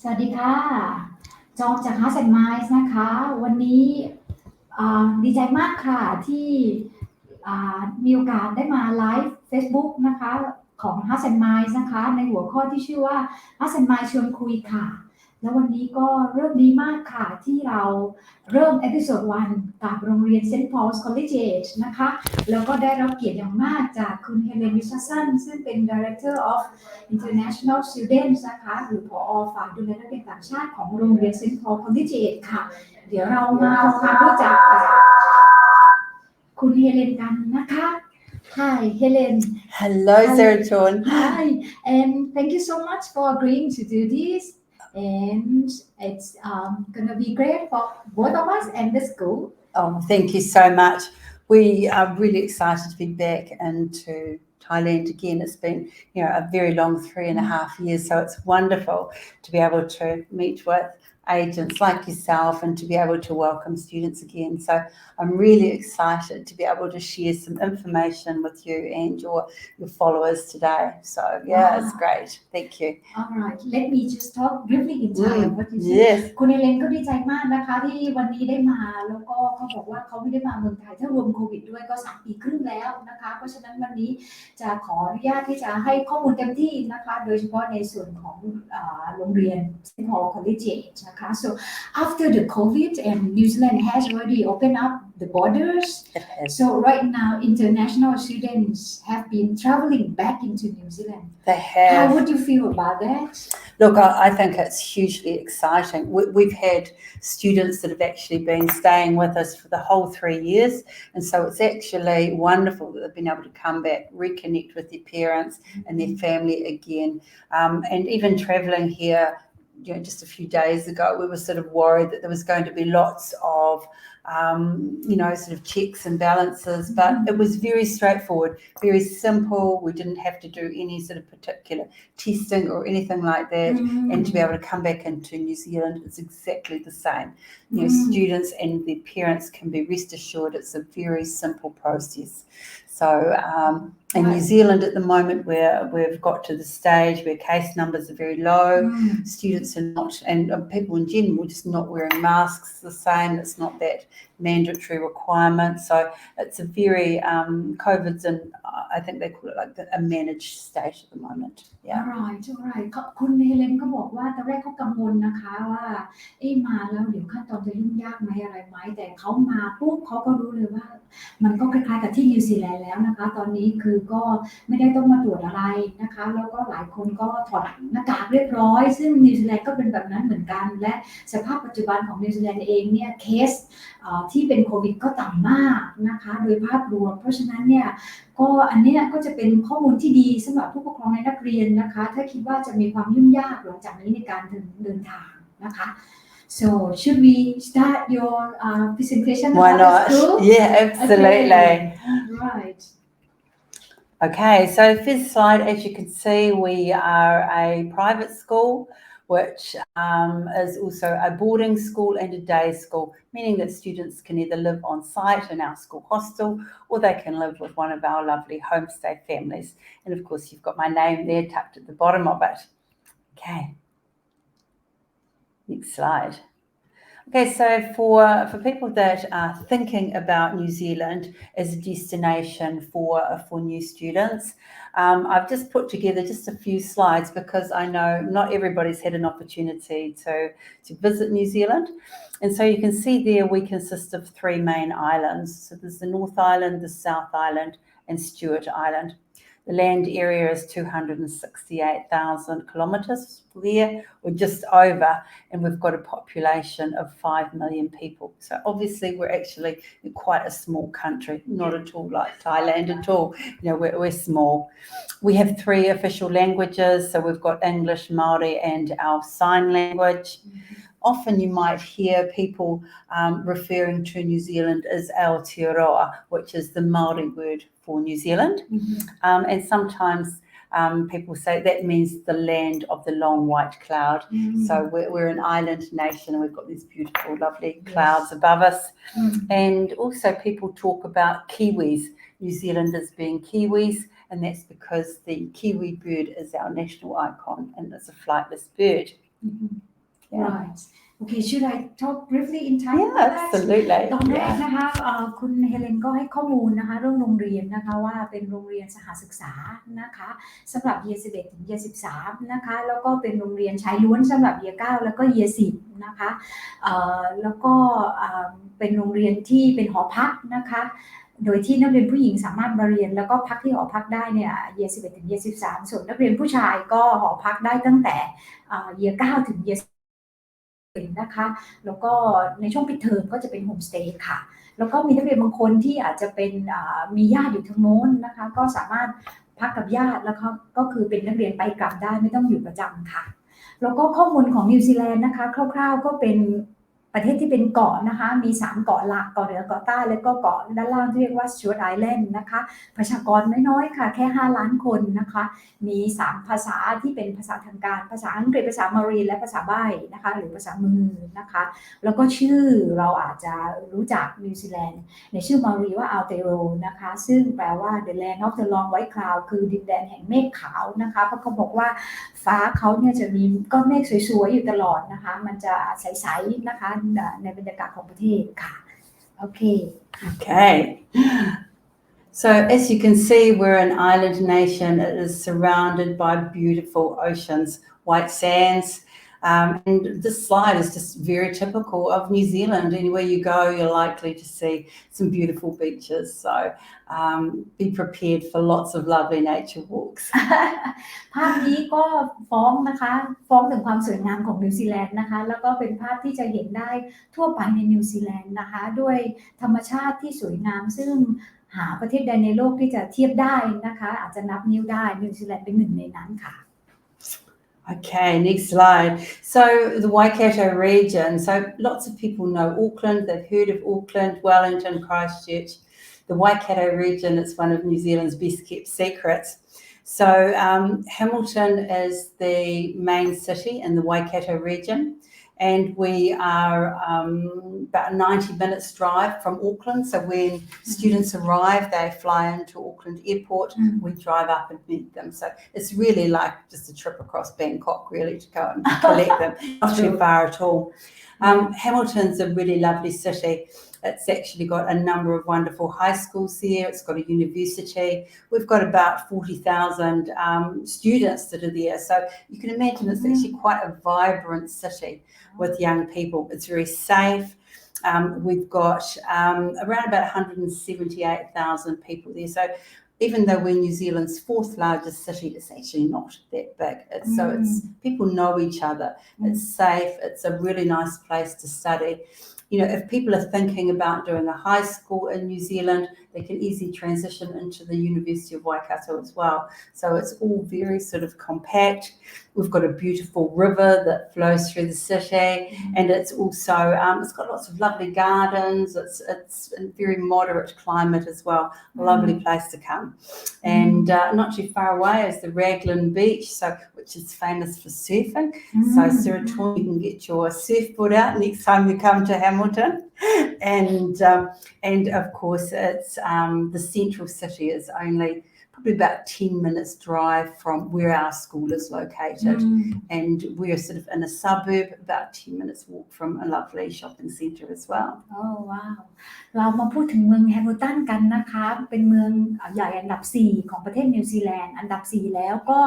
สวัสดีค่ะจองจาก Hearts and Minds นะคะวันนี้ดีใจมากค่ะที่มีโอกาสได้มาไลฟ์ Facebook นะคะของ Hearts and Minds นะคะในหัวข้อที่ชื่อว่า Hearts and Minds ชวนคุยค่ะแล้ววันนี้ก็เริ่มดีมากค่ะที่เราเริ่มเอพิโซด1กับโรงเรียน St. Paul's Collegiate นะคะแล้วก็ได้รับเกียรติอย่างมากจากคุณเฮเลน ริชาร์ดสันซึ่งเป็น Director of International Students นะคะหรือผอ.ฝ่ายดูแลนักเรียนต่างชาติของโรงเรียน St. Paul's Collegiate ค่ะเดี๋ยวเรามาทำความรู้จักกับคุณเฮเลนกันนะคะ Hi Helen. Hello Sarah John. Hi and thank you so much for agreeing to do this and it's gonna be great for both of us and the school. Oh, thank you so much. We are really excited to be back into Thailand again. It's been, a very long 3.5 years, so it's wonderful to be able to meet with agents like yourself and to be able to welcome students again. So I'm really excited to be able to share some information with you and your followers today. So it's great. Thank you. All right. Let me just talk briefly in Thai of what you said. Yes. คุณเอเลนก็ดีใจมากนะคะที่วันนี้ได้มาแล้วก็เขาบอกว่าเขาไม่ได้มาเมืองไทยถ้ารวมโควิดด้วยก็3 ปีครึ่งแล้วนะคะเพราะฉะนั้นวันนี้จะขออนุญาตที่จะให้ข้อมูลเต็มที่นะคะโดยเฉพาะในส่วนของโรงเรียน St. Paul's Collegiate นะคะ So after the COVID and New Zealand has already opened up the borders. So right now international students have been traveling back into New Zealand. They have. How would you feel about that? Look, I think it's hugely exciting. We've had students that have actually been staying with us for the whole 3 years, and so it's actually wonderful that they've been able to come back, reconnect with their parents and their family again. And even travelling here, just a few days ago, we were sort of worried that there was going to be lots of sort of checks and balances, but it was very straightforward, very simple. We didn't have to do any sort of particular testing or anything like that. And to be able to come back into New Zealand, it's exactly the same. Students and their parents can be rest assured it's a very simple process. So in New Zealand at the moment we've got to the stage where case numbers are very low, students are not, and people in general just not wearing masks the same. It's not that mandatory requirement. So it's a very COVID's in, I think they call it like a managed state at the moment. Yeah. All right. คุณเฮเลนก็บอกว่าตอนแรกเขากังวลนะคะว่ามาแล้วเดี๋ยวขั้นตอนจะยุ่งยากไหมอะไรไหมแต่เขามาปุ๊บเขาก็รู้เลยว่ามันก็คล้ายๆกับที่นิวซีแลนด์แล้วนะคะตอนนี้คือก็ไม่ได้ต้องมาตรวจอะไรนะคะแล้วก็หลายคนก็ถอดหน้ากากเรียบร้อยซึ่งนิวซีแลนด์ก็เป็นแบบนั้นเหมือนกันและสภาพปัจจุบันของนิวซีแลนด์เองเนี่ยเคสที่เป็นโควิดก็ต่ำมากนะคะโดยภาพรวมเพราะฉะนั้นเนี่ยก็อันนี้ก็จะเป็นข้อมูลที่ดีสำหรับผู้ปกครองและนักเรียนนะคะถ้าคิดว่าจะมีความยุ่งยากหลังจากนี้ในการเดินทางนะคะ So should we start your presentation Why about not? the school? Yeah, absolutely. Okay. Right. Okay, so first slide, as you can see, we are a private school, which is also a boarding school and a day school, meaning that students can either live on site in our school hostel or they can live with one of our lovely homestay families. And of course, you've got my name there tucked at the bottom of it. Okay, next slide. Okay, so for people that are thinking about New Zealand as a destination for new students, I've just put together just a few slides because I know not everybody's had an opportunity to visit New Zealand. And so you can see there we consist of 3 main islands. So there's the North Island, the South Island, and Stewart Island. The land area is 268,000 kilometres there, or just over, and we've got a population of 5 million people. So obviously we're actually quite a small country, not at all like Thailand at all. We're small. We have 3 official languages, so we've got English, Māori, and our sign language. Often you might hear people referring to New Zealand as Aotearoa, which is the Māori word for New Zealand. And sometimes people say that means the land of the long white cloud. So we're an island nation and we've got these beautiful, lovely clouds above us. And also people talk about Kiwis, New Zealanders being Kiwis, and that's because the Kiwi bird is our national icon and it's a flightless bird. Right. Okay, should I talk briefly in Thai Yeah, about that? absolutely. ตอนแรกนะคะคุณเฮเลนก็ให้ข้อมูลนะคะเรื่องโรงเรียนนะคะว่าเป็นโรงเรียนสหศึกษานะคะสำหรับ Year 11 ถึง Year 13 นะคะแล้วก็เป็นโรงเรียนชายล้วนสำหรับ Year 9 แล้วก็ Year 10 นะคะแล้วก็เป็นโรงเรียนที่เป็นหอพักนะคะโดยที่นักเรียนผู้หญิงสามารถมาเรียนแล้วก็พักที่หอพักได้เนี่ย Year 11 ถึง Year 13 ส่วนนักเรียนผู้ชายก็หอพักได้ตั้งแต่Year 9 ถึง Yearนะคะแล้วก็ในช่วงปิดเทอมก็จะเป็นโฮมสเตย์ค่ะแล้วก็มีนักเรียนบางคนที่อาจจะเป็นมีญาติอยู่ทางโน้นนะคะก็สามารถพักกับญาติแล้วก็คือเป็นนักเรียนไปกลับได้ไม่ต้องอยู่ประจำค่ะแล้วก็ข้อมูลของนิวซีแลนด์นะคะคร่าวๆก็เป็นประเทศที่เป็นเกาะนะคะมี3เกาะหลักเกาะเหนือเกาะใต้และก็เกาะด้านล่างที่เรียกว่าสจ๊วตไอแลนด์นะคะประชากรน้อยๆค่ะแค่5ล้านคนนะคะมี3ภาษาที่เป็นภาษาทางการภาษาอังกฤษภาษามารีและภาษาใบ้นะคะหรือภาษามือนะคะแล้วก็ชื่อเราอาจจะรู้จักนิวซีแลนด์ในชื่อมารีว่าอัลเตโรนะคะซึ่งแปลว่า the land of the long white cloud คือดินแดนแห่งเมฆขาวนะคะเพราะเขาบอกว่าฟ้าเขาเนี่ยจะมีก้อนเมฆสวยๆอยู่ตลอดนะคะมันจะใสๆนะคะในบรรยากาศของประเทศค่ะโอเค Okay. So as you can see, we're an island nation. It is surrounded by beautiful oceans, white sands, and this slide is just very typical of New Zealand. Anywhere you go, you're likely to see some beautiful beaches. So be prepared for lots of lovely nature walks. ภาพนี้ก็ฟ้องนะคะฟ้องถึงความสวยงามของนิวซีแลนด์นะคะแล้วก็เป็นภาพที่จะเห็นได้ทั่วไปในนิวซีแลนด์นะคะด้วยธรรมชาติที่สวยงามซึ่งหาประเทศใดในโลกที่จะเทียบได้นะคะอาจจะนับนิ้วได้นิวซีแลนด์เป็นหนึ่งในนั้นค่ะ Okay, next slide. So the Waikato region. So lots of people know Auckland. They've heard of Auckland, Wellington, Christchurch. The Waikato region is one of New Zealand's best kept secrets. So Hamilton is the main city in the Waikato region. And we are about 90 minutes drive from Auckland. So when students arrive, they fly into Auckland Airport. We drive up and meet them. So it's really like just a trip across Bangkok, really, to go and collect them. Not too far at all. Hamilton's a really lovely city. It's actually got a number of wonderful high schools there. It's got a university. We've got about 40,000 students that are there. So you can imagine it's actually quite a vibrant city with young people. It's very safe. We've got around about 178,000 people there. So even though we're New Zealand's fourth largest city, it's actually not that big. So it's people know each other. It's safe. It's a really nice place to study. You know, if people are thinking about doing a high school in New Zealand, they can easily transition into the University of Waikato as well. So it's all very sort of compact. We've got a beautiful river that flows through the city, and it's also it's got lots of lovely gardens. It's a very moderate climate as well. A lovely place to come. And not too far away is the Raglan Beach, which is famous for surfing. So Serotonin, you can get your surfboard out next time you come to Hamilton. And of course it's the central city is only probably about 10 minutes drive from where our school is located. And we're sort of in a suburb, about 10 minutes walk from a lovely shopping centre as well. Oh wow เรามาพูดถึงเมืองแฮมิลตันกันนะคะเป็นเมืองใหญ่อันดับ4ของประเทศนิวซีแลนด์อันดับ4แล้วก็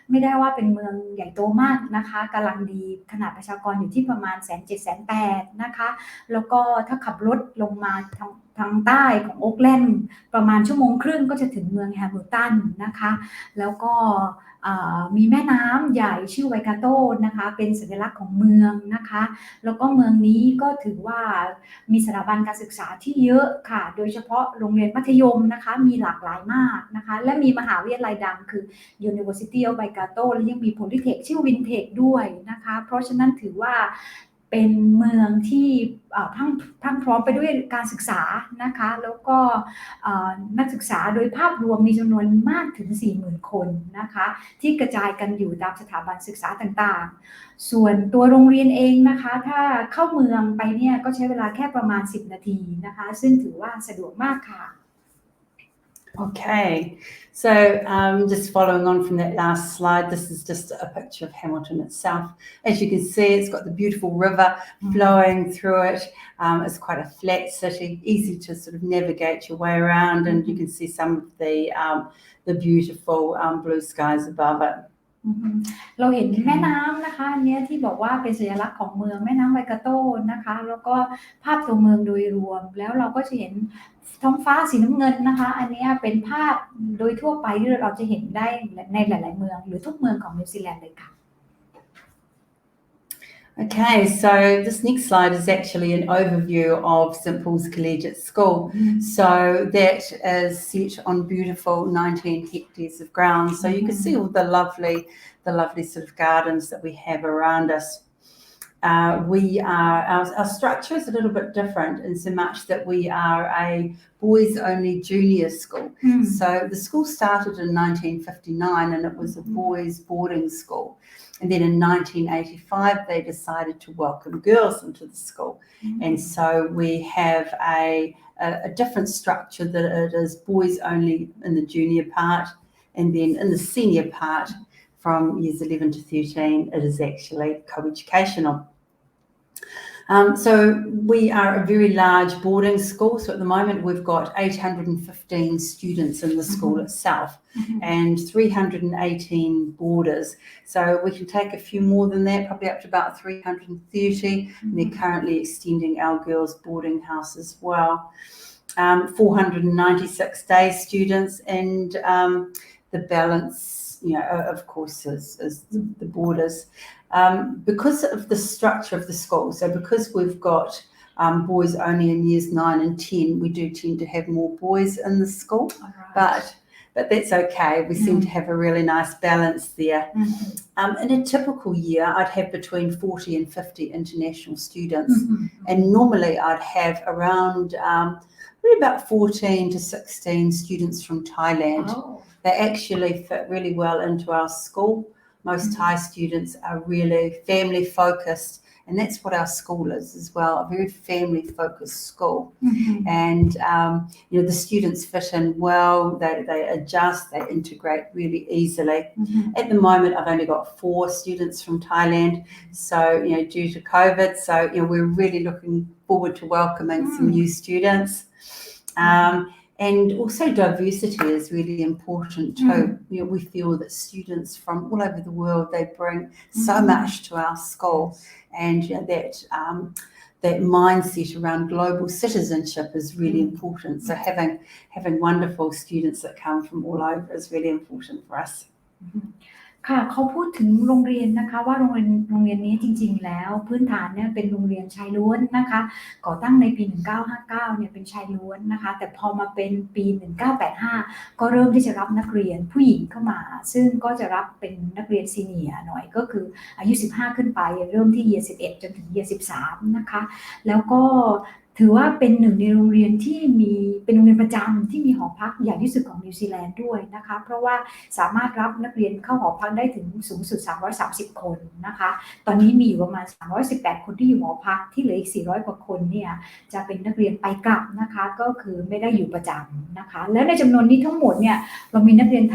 ไม่ได้ว่าเป็นเมืองใหญ่โตมากนะคะกำลังดีขนาดประชากรอยู่ที่ประมาณ 107,800 นะคะแล้วก็ถ้าขับรถลงมาทางใต้ของโอ๊คแลนด์ประมาณ1.5 ชั่วโมงก็จะถึงเมืองแฮมิลตันนะคะแล้วก็มีแม่น้ำใหญ่ชื่อไวกาโตนะคะเป็นสัญลักษณ์ของเมืองนะคะแล้วก็เมืองนี้ก็ถือว่ามีสถาบันการศึกษาที่เยอะค่ะโดยเฉพาะโรงเรียนมัธยมนะคะมีหลากหลายมากนะคะและมีมหาวิทยาลัยดังคือ University of Waikato และยังมี Polytech ชื่อ Wintech ด้วยนะคะเพราะฉะนั้นถือว่าเป็นเมืองที่พร้อมไปด้วยการศึกษานะคะแล้วก็นักศึกษาโดยภาพรวมมีจำนวนมากถึง 40,000 คนนะคะที่กระจายกันอยู่ตามสถาบันศึกษาต่างๆส่วนตัวโรงเรียนเองนะคะถ้าเข้าเมืองไปเนี่ยก็ใช้เวลาแค่ประมาณ10 นาทีนะคะซึ่งถือว่าสะดวกมากค่ะ Okay, so just following on from that last slide, this is just a picture of Hamilton itself. As you can see, it's got the beautiful river flowing through it. It's quite a flat city, easy to sort of navigate your way around, and you can see some of the beautiful blue skies above it. เราเห็นแม่น้ำนะคะอันนี้ที่บอกว่าเป็นสัญลักษณ์ของเมืองแม่น้ำไวกาโตนะคะแล้วก็ภาพตัวเมืองโดยรวมแล้วเราก็จะเห็นท้องฟ้าสีน้ำเงินนะคะอันนี้เป็นภาพโดยทั่วไปที่เราจะเห็นได้ในหลายๆเมืองหรือทุกเมืองของนิวซีแลนด์เลยค่ะ Okay, so this next slide is actually an overview of St Paul's Collegiate School. So that is set on beautiful 19 hectares of ground. So you can see all the lovely sort of gardens that we have around us. Our structure is a little bit different in so much that we are a boys-only junior school. So the school started in 1959 and it was a boys' boarding school. And then in 1985, they decided to welcome girls into the school. And so we have a different structure that it is boys only in the junior part. And then in the senior part, from years 11 to 13, it is actually co-educational. So we are a very large boarding school. So at the moment, we've got 815 students in the school itself and 318 boarders. So we can take a few more than that, probably up to about 330. And they're currently extending our girls' boarding house as well. 496 day students, and the balance, you know, of course, is the boarders. Because of the structure of the school, so because we've got boys only in years 9 and 10, we do tend to have more boys in the school, but that's okay. We seem to have a really nice balance there. In a typical year, I'd have between 40 and 50 international students, and normally I'd have around about 14 to 16 students from Thailand. They actually fit really well into our school. Most Thai students are really family focused, and that's what our school is as well, a very family focused school. And you know, the students fit in well, they adjust, they integrate really easily. At the moment, I've only got 4 students from Thailand, so you know, due to COVID, so you know, we're really looking forward to welcoming some new students. And also diversity is really important too. You know, we feel that students from all over the world, they bring so much to our school, and you know, that mindset around global citizenship is really important. So having wonderful students that come from all over is really important for us. ค่ะเขาพูดถึงโรงเรียนนะคะว่าโรงเรียนนี้จริงๆแล้วพื้นฐานเนี่ยเป็นโรงเรียนชายล้วนนะคะก่อตั้งในปี1959เนี่ยเป็นชายล้วนนะคะแต่พอมาเป็นปี1985ก็เริ่มที่จะรับนักเรียนผู้หญิงเข้ามาซึ่งก็จะรับเป็นนักเรียนซีเนียร์หน่อยก็คืออายุ15ขึ้นไปเริ่มที่ Year 11 จนถึง Year 13นะคะแล้วก็ถือว่าเป็นหนึ่งในโรงเรียนที่เป็นโรงเรียนประจำที่มีหอพักใหญ่ที่สุดของนิวซีแลนด์ด้วยนะคะเพราะว่าสามารถรับนักเรียนเข้าหอพักได้ถึงสูงสุด330คนนะคะตอนนี้มีอยู่ประมาณ318คนที่อยู่หอพักที่เหลืออีก400กว่าคนเนี่ยจะเป็นนักเรียนไปกลับนะคะก็คือไม่ได้อยู่ประจำนะคะแล้วในจำนวนนี้ทั้งหมดเนี่ยเรามีนักเรียน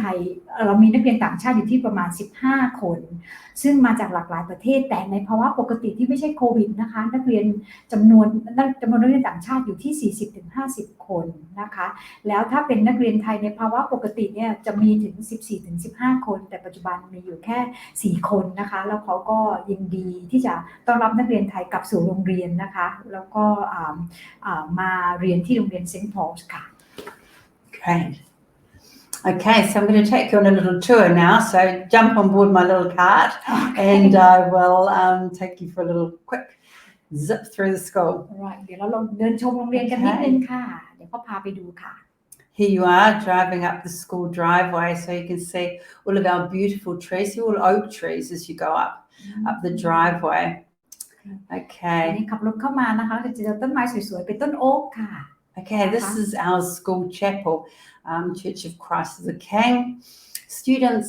ต่างชาติอยู่ที่ประมาณ15คนซึ่งมาจากหลากหลายประเทศแต่ในภาวะปกติที่ไม่ใช่โควิดนะคะนักเรียนจำนวนนักเรียนต่างชาติอยู่ที่ 40-50 คนนะคะแล้วถ้าเป็นนักเรียนไทยในภาวะปกติเนี่ยจะมีถึง 14-15 คนแต่ปัจจุบันมีอยู่แค่4คนนะคะแล้วเขาก็ยินดีที่จะต้อนรับนักเรียนไทยกลับสู่โรงเรียนนะคะแล้วก็มาเรียนที่โรงเรียนเซนต์พอลส์ค่ะ Great. Okay, so I'm going to take you on a little tour now. So jump on board my little cart, and I will take you for a little quick zip through the school. Right. เดี๋ยวเราลองเดินชมโรงเรียนกันนิดนึงค่ะเดี๋ยวก็พาไปดูค่ะ Here you are driving up the school driveway, so you can see all of our beautiful trees, all oak trees as you go up the driveway. Okay. อันนี้ขับรถเข้ามานะคะจะเจอต้นไม้สวยๆเป็นต้นโอ๊กค่ะ Okay, this is our school chapel, Church of Christ the King. Students,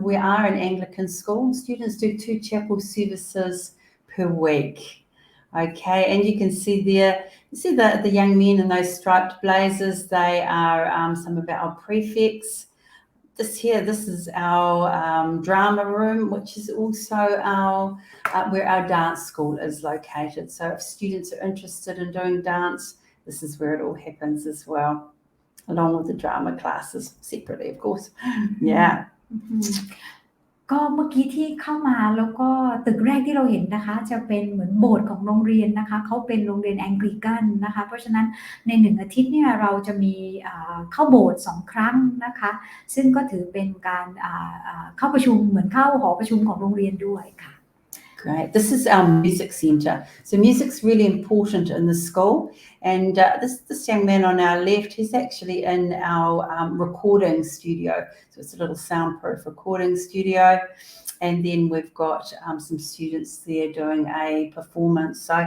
we are an Anglican school. Students do 2 chapel services per week. Okay, and you can see there, you see the young men in those striped blazers, they are some of our prefects. This is our drama room, which is also where our dance school is located. So if students are interested in doing dance, this is where it all happens as well, along with the drama classes separately, of course. Yeah. ก็เมื่อกี้ที่เข้ามาแล้วก็ตึกแรกที่เราเห็นนะคะจะเป็นเหมือนโบสถ์ของโรงเรียนนะคะเขาเป็นโรงเรียนแองกลิกันนะคะเพราะฉะนั้นใน1อาทิตย์เนี่ยเราจะมีเข้าโบสถ์2ครั้งนะคะซึ่งก็ถือเป็นการเข้าประชุมเหมือนเข้าหอประชุมของโรงเรียนด้วยค่ะ Great. This is our music centre. So music's really important in the school, and this young man on our left, he's actually in our recording studio. So it's a little soundproof recording studio, and then we've got some students there doing a performance. So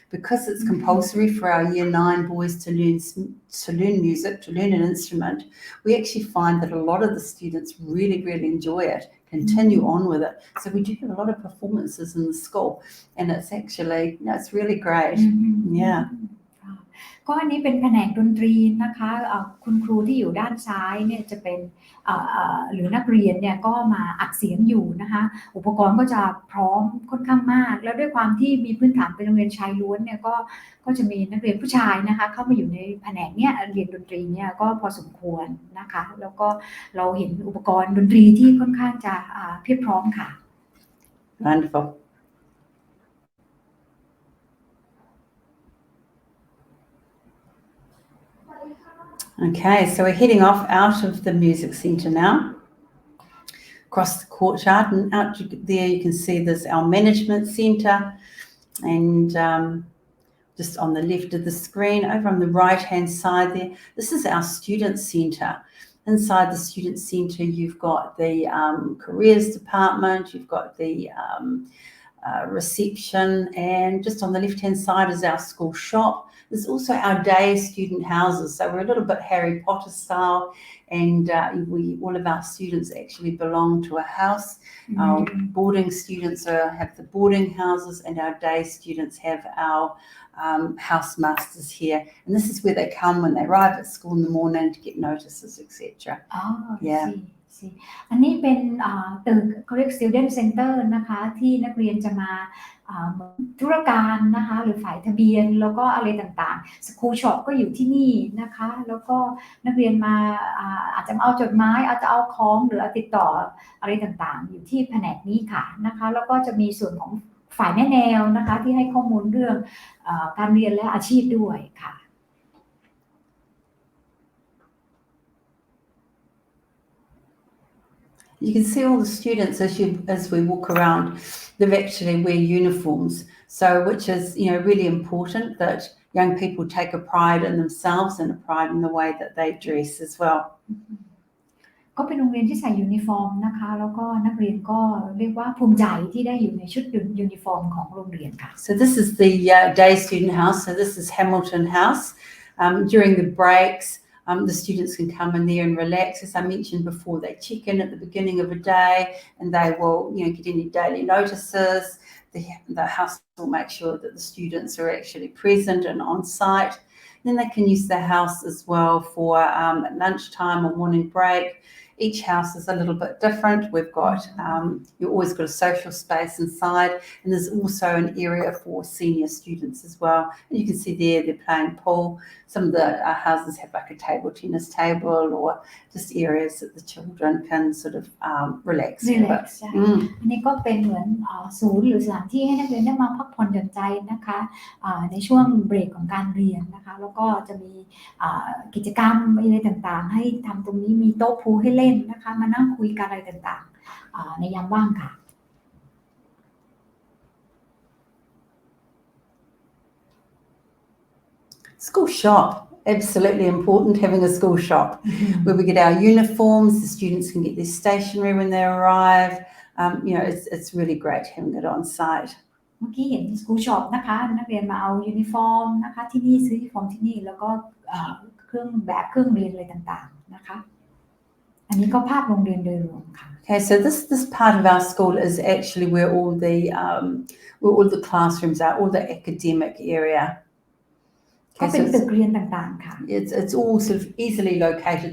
because it's compulsory for our Year 9 boys to learn music, to learn an instrument, we actually find that a lot of the students really enjoy it. Continue on with it. So we do have a lot of performances in the school, and it's actually, it's really great. Yeah. ก็อันนี้เป็นแผนกดนตรีนะคะคุณครูที่อยู่ด้านซ้ายเนี่ยจะเป็นหรือนักเรียนเนี่ยก็มาอัดเสียงอยู่นะคะอุปกรณ์ก็จะพร้อมค่อนข้างมากแล้วด้วยความที่มีพื้นฐานเป็นโรงเรียนชายล้วนเนี่ยก็จะมีนักเรียนผู้ชายนะคะเข้ามาอยู่ในแผนกเนี่ยเรียนดนตรีเนี่ยก็พอสมควรนะคะแล้วก็เราเห็นอุปกรณ์ดนตรีที่ค่อนข้างจะเพียบพร้อมค่ะ Wonderful. Okay, so we're heading off out of the music centre now, across the courtyard, and out there you can see there's our management centre, and just on the left of the screen, over on the right-hand side there, this is our student centre. Inside the student centre, you've got the careers department, you've got the reception, and just on the left-hand side is our school shop. There's also our day student houses, so we're a little bit Harry Potter style, and all of our students actually belong to a house. Our boarding students have the boarding houses, and our day students have our house masters here, and this is where they come when they arrive at school in the morning to get notices, etc. Yeah. อันนี้เป็นตึกเขาเรียก Student Center นะคะที่นักเรียนจะมาธุรการนะคะหรือฝ่ายทะเบียนแล้วก็อะไรต่างๆ School Shop ก็อยู่ที่นี่นะคะแล้วก็นักเรียนมาอาจจะมาเอาจดหมายอาจจะเอาของหรือติดต่ออะไรต่างๆอยู่ที่แผนกนี้ค่ะนะคะแล้วก็จะมีส่วนของฝ่ายแนะแนวนะคะที่ให้ข้อมูลเรื่องการเรียนและอาชีพด้วยค่ะ You can see all the students as we walk around. They actually wear uniforms, so which is really important that young people take a pride in themselves and a pride in the way that they dress as well. ก็เป็นโรงเรียนที่ใส่ยูนิฟอร์มนะคะแล้วก็นักเรียนก็เรียกว่าภูมิใจที่ได้อยู่ในชุดยูนิฟอร์มของโรงเรียนค่ะ So this is the day student house. So this is Hamilton House. During the breaks, the students can come in there and relax. As I mentioned before, they check in at the beginning of a day, and they will get any daily notices. The house will make sure that the students are actually present and on site. Then they can use the house as well for lunchtime or morning break. Each house is a little bit different. We've got, you've always got a social space inside, and there's also an area for senior students as well. And you can see there, they're playing pool. Some of the houses have like a table tennis table or just areas that the children can sort of relax. อันนี้ก็เป็นเหมือนศูนย์หรือสถานที่ให้นักเรียนได้มาพักผ่อนหย่อนใจนะคะในช่วงเบรกของการเรียนนะคะแล้วก็จะมีกิจกรรมอะไรต่างๆให้ทำตรงนี้มีโต๊ะพูลให้เล่นนะคะมานั่งคุยกันอะไรต่างๆในยามว่างค่ะ School shop, absolutely important having a school shop where we get our uniforms, the students can get their stationery when they arrive. It's really great having it on site. เมื่อกี้เห็น School Shop นะคะนักเรียนมาเอายูนิฟอร์มนะคะที่นี่ซื้อยูนิฟอร์มที่นี่แล้วก็เครื่องแบบเครื่องเรียนอะไรต่างๆนะคะ อันนี้ก็ภาพโรงเรียนโดยรวมค่ะ Okay, so this part of our school is actually where all the classrooms are, all the academic area. ก็เป็นตึกเรียนต่างๆค่ะ It's all sort of easily located.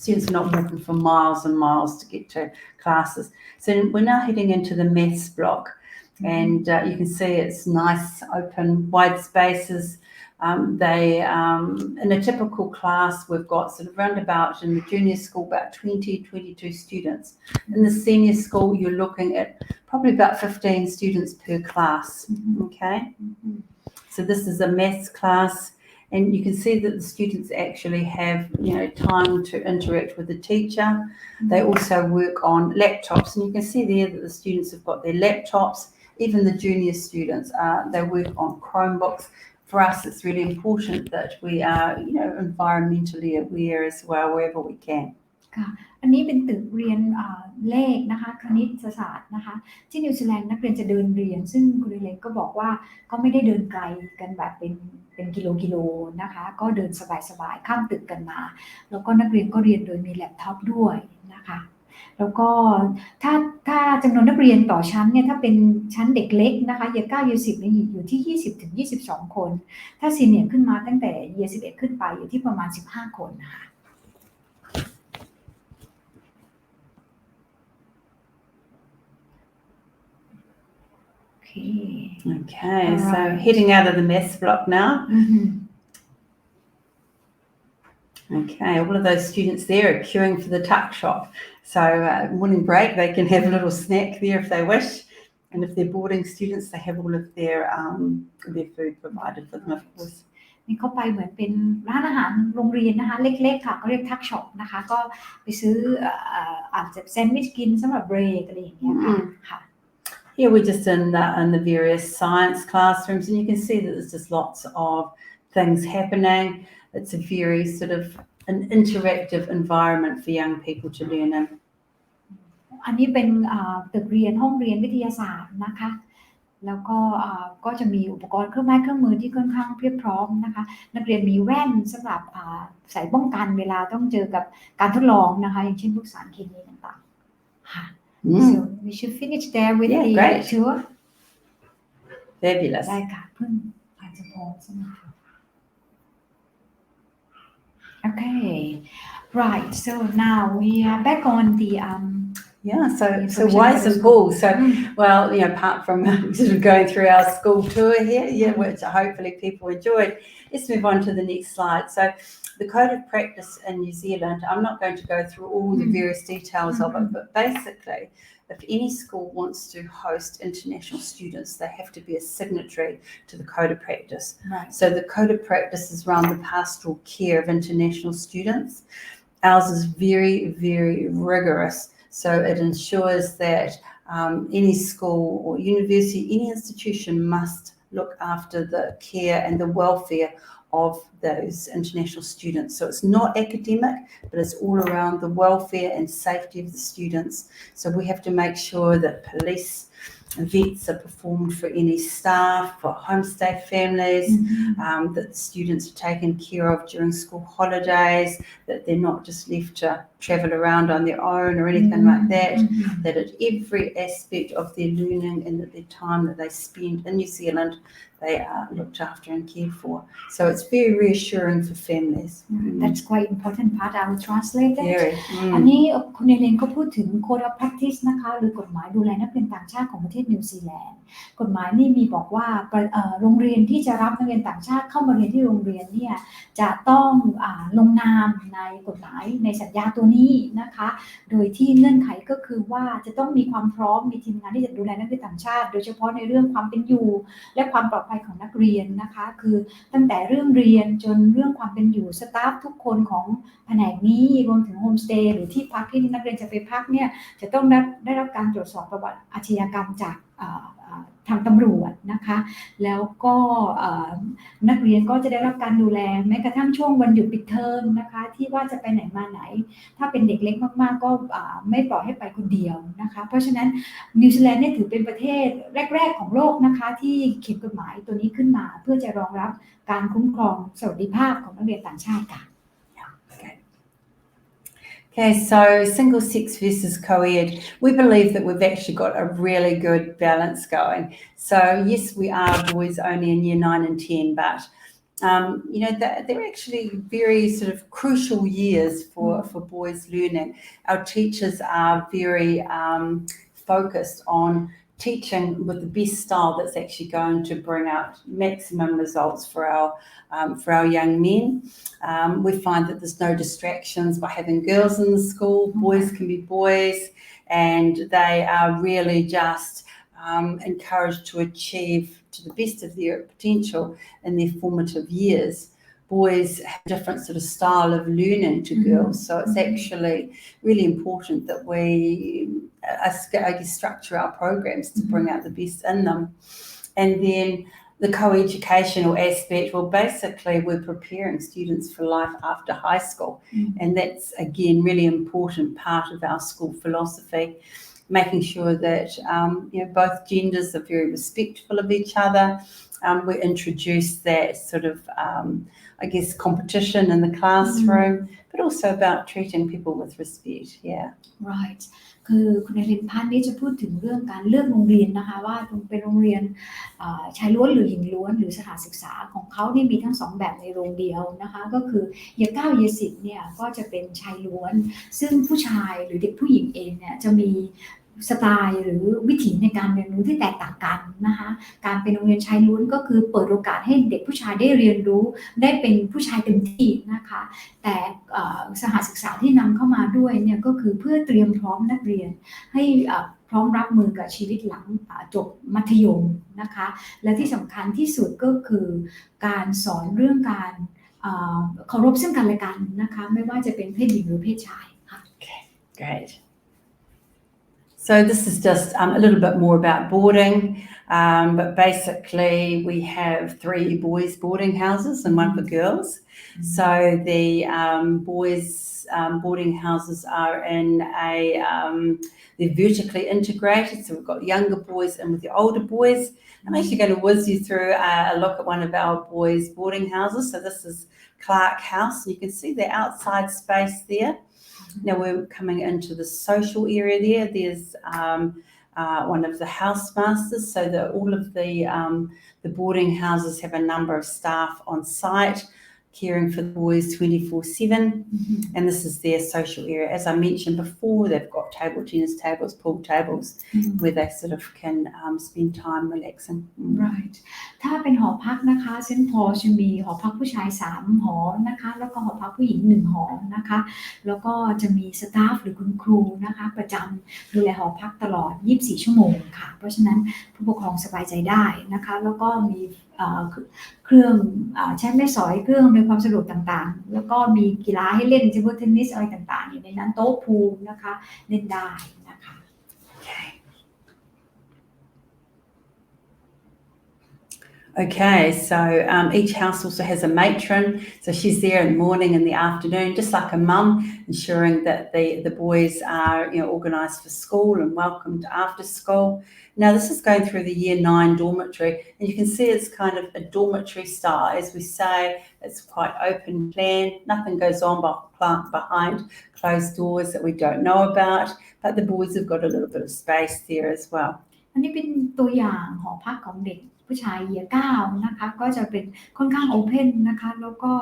Students are not walking for miles and miles to get to classes. So we're now heading into the maths block, and you can see it's nice, open, wide spaces. In a typical class, we've got sort of round about in the junior school about 22 students. In the senior school, you're looking at probably about 15 students per class. Okay. So this is a maths class, and you can see that the students actually have, time to interact with the teacher. They also work on laptops, and you can see there that the students have got their laptops. Even the junior students, they work on Chromebooks. For us, it's really important that we are, environmentally aware as well wherever we can. ค่ะอันนี้เป็นตึกเรียนเลขนะคะคณิตศาสตร์นะคะที่นิวซีแลนด์นักเรียนจะเดินเรียนซึ่งคุณเล็กก็บอกว่าก็ไม่ได้เดินไกลกันแบบเป็นกิโลนะคะก็เดินสบายๆข้ามตึกกันมาแล้วก็นักเรียนก็เรียนโดยมีแล็ปท็อปด้วยนะคะแล้วก็ถ้าจำนวนนักเรียนต่อชั้นเนี่ยถ้าเป็นชั้นเด็กเล็กนะคะเย 9 เย 10เนี่ยอยู่ที่20 ถึง 22 คนถ้าซีเนียร์ขึ้นมาตั้งแต่เย 11 ขึ้นไปอยู่ที่ประมาณ15 คนนะคะOkay, so heading out of the maths block now. Okay, all of those students there are queuing for the tuck shop. So morning break, they can have a little snack there if they wish. And if they're boarding students, they have all of their food provided for them, of course. นี่เข้าไปเหมือนเป็นร้านอาหารโรงเรียนนะคะเล็กๆค่ะก็เรียกทักช็อปนะคะก็ไปซื้ออาจจะแซนด์วิชกินสำหรับเบรกอะไรอย่างเงี้ยค่ะHere we're just in the various science classrooms, and you can see that there's just lots of things happening. It's a very sort of an interactive environment for young people to learn in. อันนี้เป็นตึกเรียนห้องเรียนวิทยาศาสตร์นะคะแล้วก็จะมีอุปกรณ์เครื่องไม้เครื่องมือที่ค่อนข้างเพียบพร้อมนะคะนักเรียนมีแว่นสำหรับใส่ป้องกันเวลาต้องเจอกับการทดลองนะคะอย่างเช่นพวกสารเคมีต่างๆค่ะSo we should finish there with the tour. Fabulous. ได้ค่ะเพิ่งอาจจะพอใช่ไหมคะ Okay, right. So now we are back on the so whys and pools. So well, apart from sort of going through our school tour here, which hopefully people enjoyed, let's move on to the next slide. So the code of practice in New Zealand, I'm not going to go through all the various details of it, but basically, if any school wants to host international students, they have to be a signatory to the code of practice. Right. So the code of practice is around the pastoral care of international students. Ours is very, very rigorous. So it ensures that any school or university, any institution must look after the care and the welfare of those international students. So it's not academic, but it's all around the welfare and safety of the students. So we have to make sure that police vets are performed for any staff, for homestay families, that the students are taken care of during school holidays, that they're not just left to travel around on their own or anything like that, that at every aspect of their learning and at their time that they spend in New Zealand, they are looked after and cared for. So it's very reassuring for families. That's quite important part. I will translate that. Very. อันนี้คุณเอเลนก็พูดถึง Code of Practice นะคะหรือกฎหมายดูแลนักเรียนต่างชาติของประเทศนิวซีแลนด์กฎหมายนี่มีบอกว่าโรงเรียนที่จะรับนักเรียนต่างชาติเข้ามาเรียนที่โรงเรียนเนี่ยจะต้องลงนามในกฎหมายในสัญญาตัวนี้นะคะโดยที่เงื่อนไขก็คือว่าจะต้องมีความพร้อมมีทีมงานที่จะดูแลนักเรียนต่างชาติโดยเฉพาะในเรื่องความเป็นอยู่และความปลอดภัยของนักเรียนนะคะคือตั้งแต่เรื่องเรียนจนเรื่องความเป็นอยู่สตาฟทุกคนของแผนกนี้รวมถึงโฮมสเตย์หรือที่พักที่นักเรียนจะไปพักเนี่ยจะต้องได้รับการตรวจสอบประวัติอาชญากรรมจากทางตำรวจนะคะแล้วก็นักเรียนก็จะได้รับการดูแลแม้กระทั่งช่วงวันหยุดปิดเทอมนะคะที่ว่าจะไปไหนมาไหนถ้าเป็นเด็กเล็กมากๆก็ไม่ปล่อยให้ไปคนเดียวนะคะเพราะฉะนั้นนิวซีแลนด์เนี่ยถือเป็นประเทศแรกๆของโลกนะคะที่เขียนกฎหมายตัวนี้ขึ้นมาเพื่อจะรองรับการคุ้มครองสวัสดิภาพของนักเรียนต่างชาติค่ะ Okay, so single sex versus co-ed, we believe that we've actually got a really good balance going. So yes, we are boys only in year 9 and 10, but you know, they're actually very sort of crucial years for boys learning. Our teachers are very focused on teaching with the best style that's actually going to bring out maximum results for our young men. We find that there's no distractions by having girls in the school. Boys can be boys, and they are really just encouraged to achieve to the best of their potential in their formative years. Boys have a different sort of style of learning to girls, so it's actually really important that we I guess structure our programs to bring out the best in them. And then the co-educational aspect, well, basically we're preparing students for life after high school, and that's again really important part of our school philosophy, making sure that you know, both genders are very respectful of each other. We introduce that sort of I guess competition in the classroom, but also about treating people with respect. Yeah. Right. คือคุณนรินทร์พันธ์นี่จะพูดถึงเรื่องการเลือกโรงเรียนนะคะว่าเป็นโรงเรียนชายล้วนหรือหญิงล้วนหรือสถานศึกษาของเขานี่มีทั้งสองแบบในโรงเดียวนะคะก็คือเย9เย10เนี่ยก็จะเป็นชายล้วนซึ่งผู้ชายหรือเด็กผู้หญิงเองเนี่ยจะมีสไตล์หรือวิถีในการเรียนรู้ที่แตกต่างกันนะคะการเป็นโรงเรียนชายล้วนก็คือเปิดโอกาสให้เด็กผู้ชายได้เรียนรู้ได้เป็นผู้ชายเต็มที่นะคะแต่สถานศึกษาที่นำเข้ามาด้วยเนี่ยก็คือเพื่อเตรียมพร้อมนักเรียนให้พร้อมรับมือกับชีวิตหลังจบมัธยมนะคะและที่สำคัญที่สุดก็คือการสอนเรื่องการเคารพซึ่งกันและกันนะคะไม่ว่าจะเป็นเพศหญิงหรือเพศชายค่ะ Okay, great. So this is just a little bit more about boarding, but basically we have 3 boys boarding houses and 1 for girls. So the boys boarding houses are in they're vertically integrated. So we've got younger boys and with the older boys. I'm actually going to whiz you through a look at one of our boys boarding houses. So this is Clark House. You can see the outside space there. Now we're coming into the social area there. There's one of the housemasters, so that all of the boarding houses have a number of staff on site caring for the boys 24/7, and this is their social area. As I mentioned before, they've got table tennis tables, pool tables, where they sort of can spend time relaxing. Right. ถ้าเป็นหอพักนะคะเซนต์พอลจะมีหอพักผู้ชาย3หอนะคะแล้วก็หอพักผู้หญิง1หอนะคะแล้วก็จะมีสตาฟหรือคุณครูนะคะประจำดูแลหอพักตลอด24ชั่วโมงค่ะเพราะฉะนั้นผู้ปกครองสบายใจได้นะคะแล้วก็มีเครื่องใช้ไม้สอยเครื่องในความสะดวกต่างๆแล้วก็มีกีฬาให้เล่นเทเบิลเทนนิสอะไรต่างๆอยู่ในนั้นโต๊ะพูลนะคะเล่นได้นะคะ Okay, so each house also has a matron, so she's there in the morning and the afternoon, just like a mum, ensuring that the boys are organised for school and welcomed after school. Now this is going through the year 9 dormitory, and you can see it's kind of a dormitory style. As we say, it's quite open plan, nothing goes on behind closed doors that we don't know about, but the boys have got a little bit of space there as well. อันนี้เป็นตัวอย่างหอพักของเด็กผู้ชายเยีย9นะคะก็จะเป็นค่อนข้างโอเพนนะคะแล้วก็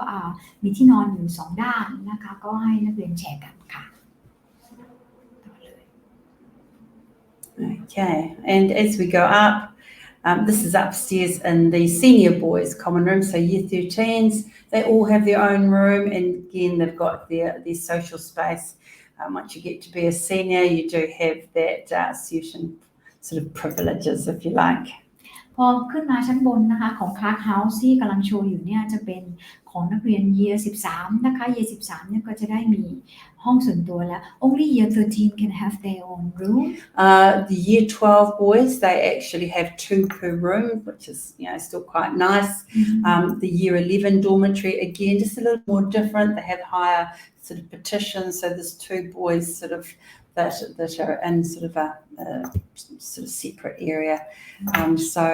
มีที่นอนอยู่2ด้านนะคะก็ให้นักเรียนแชร์กันค่ะ Okay, and as we go up, this is upstairs in the senior boys' common room, so year 13s, they all have their own room, and again they've got their social space. Once you get to be a senior, you do have that certain sort of privileges, if you like. พอขึ้นมาชั้นบนนะคะของ Clark House ที่กำลังโชว์อยู่เนี่ยจะเป็นของนักเรียน Year 13นะคะ Year 13เนี่ยก็จะได้มีห้องส่วนตัวแล้ว Only Year 13 can have their own room. The Year 12 boys, they actually have 2 per room, which is still quite nice. The Year 11 dormitory, again, just a little more different. They have higher sort of partitions, so there's 2 boys sort of that are in sort of a sort of separate area. So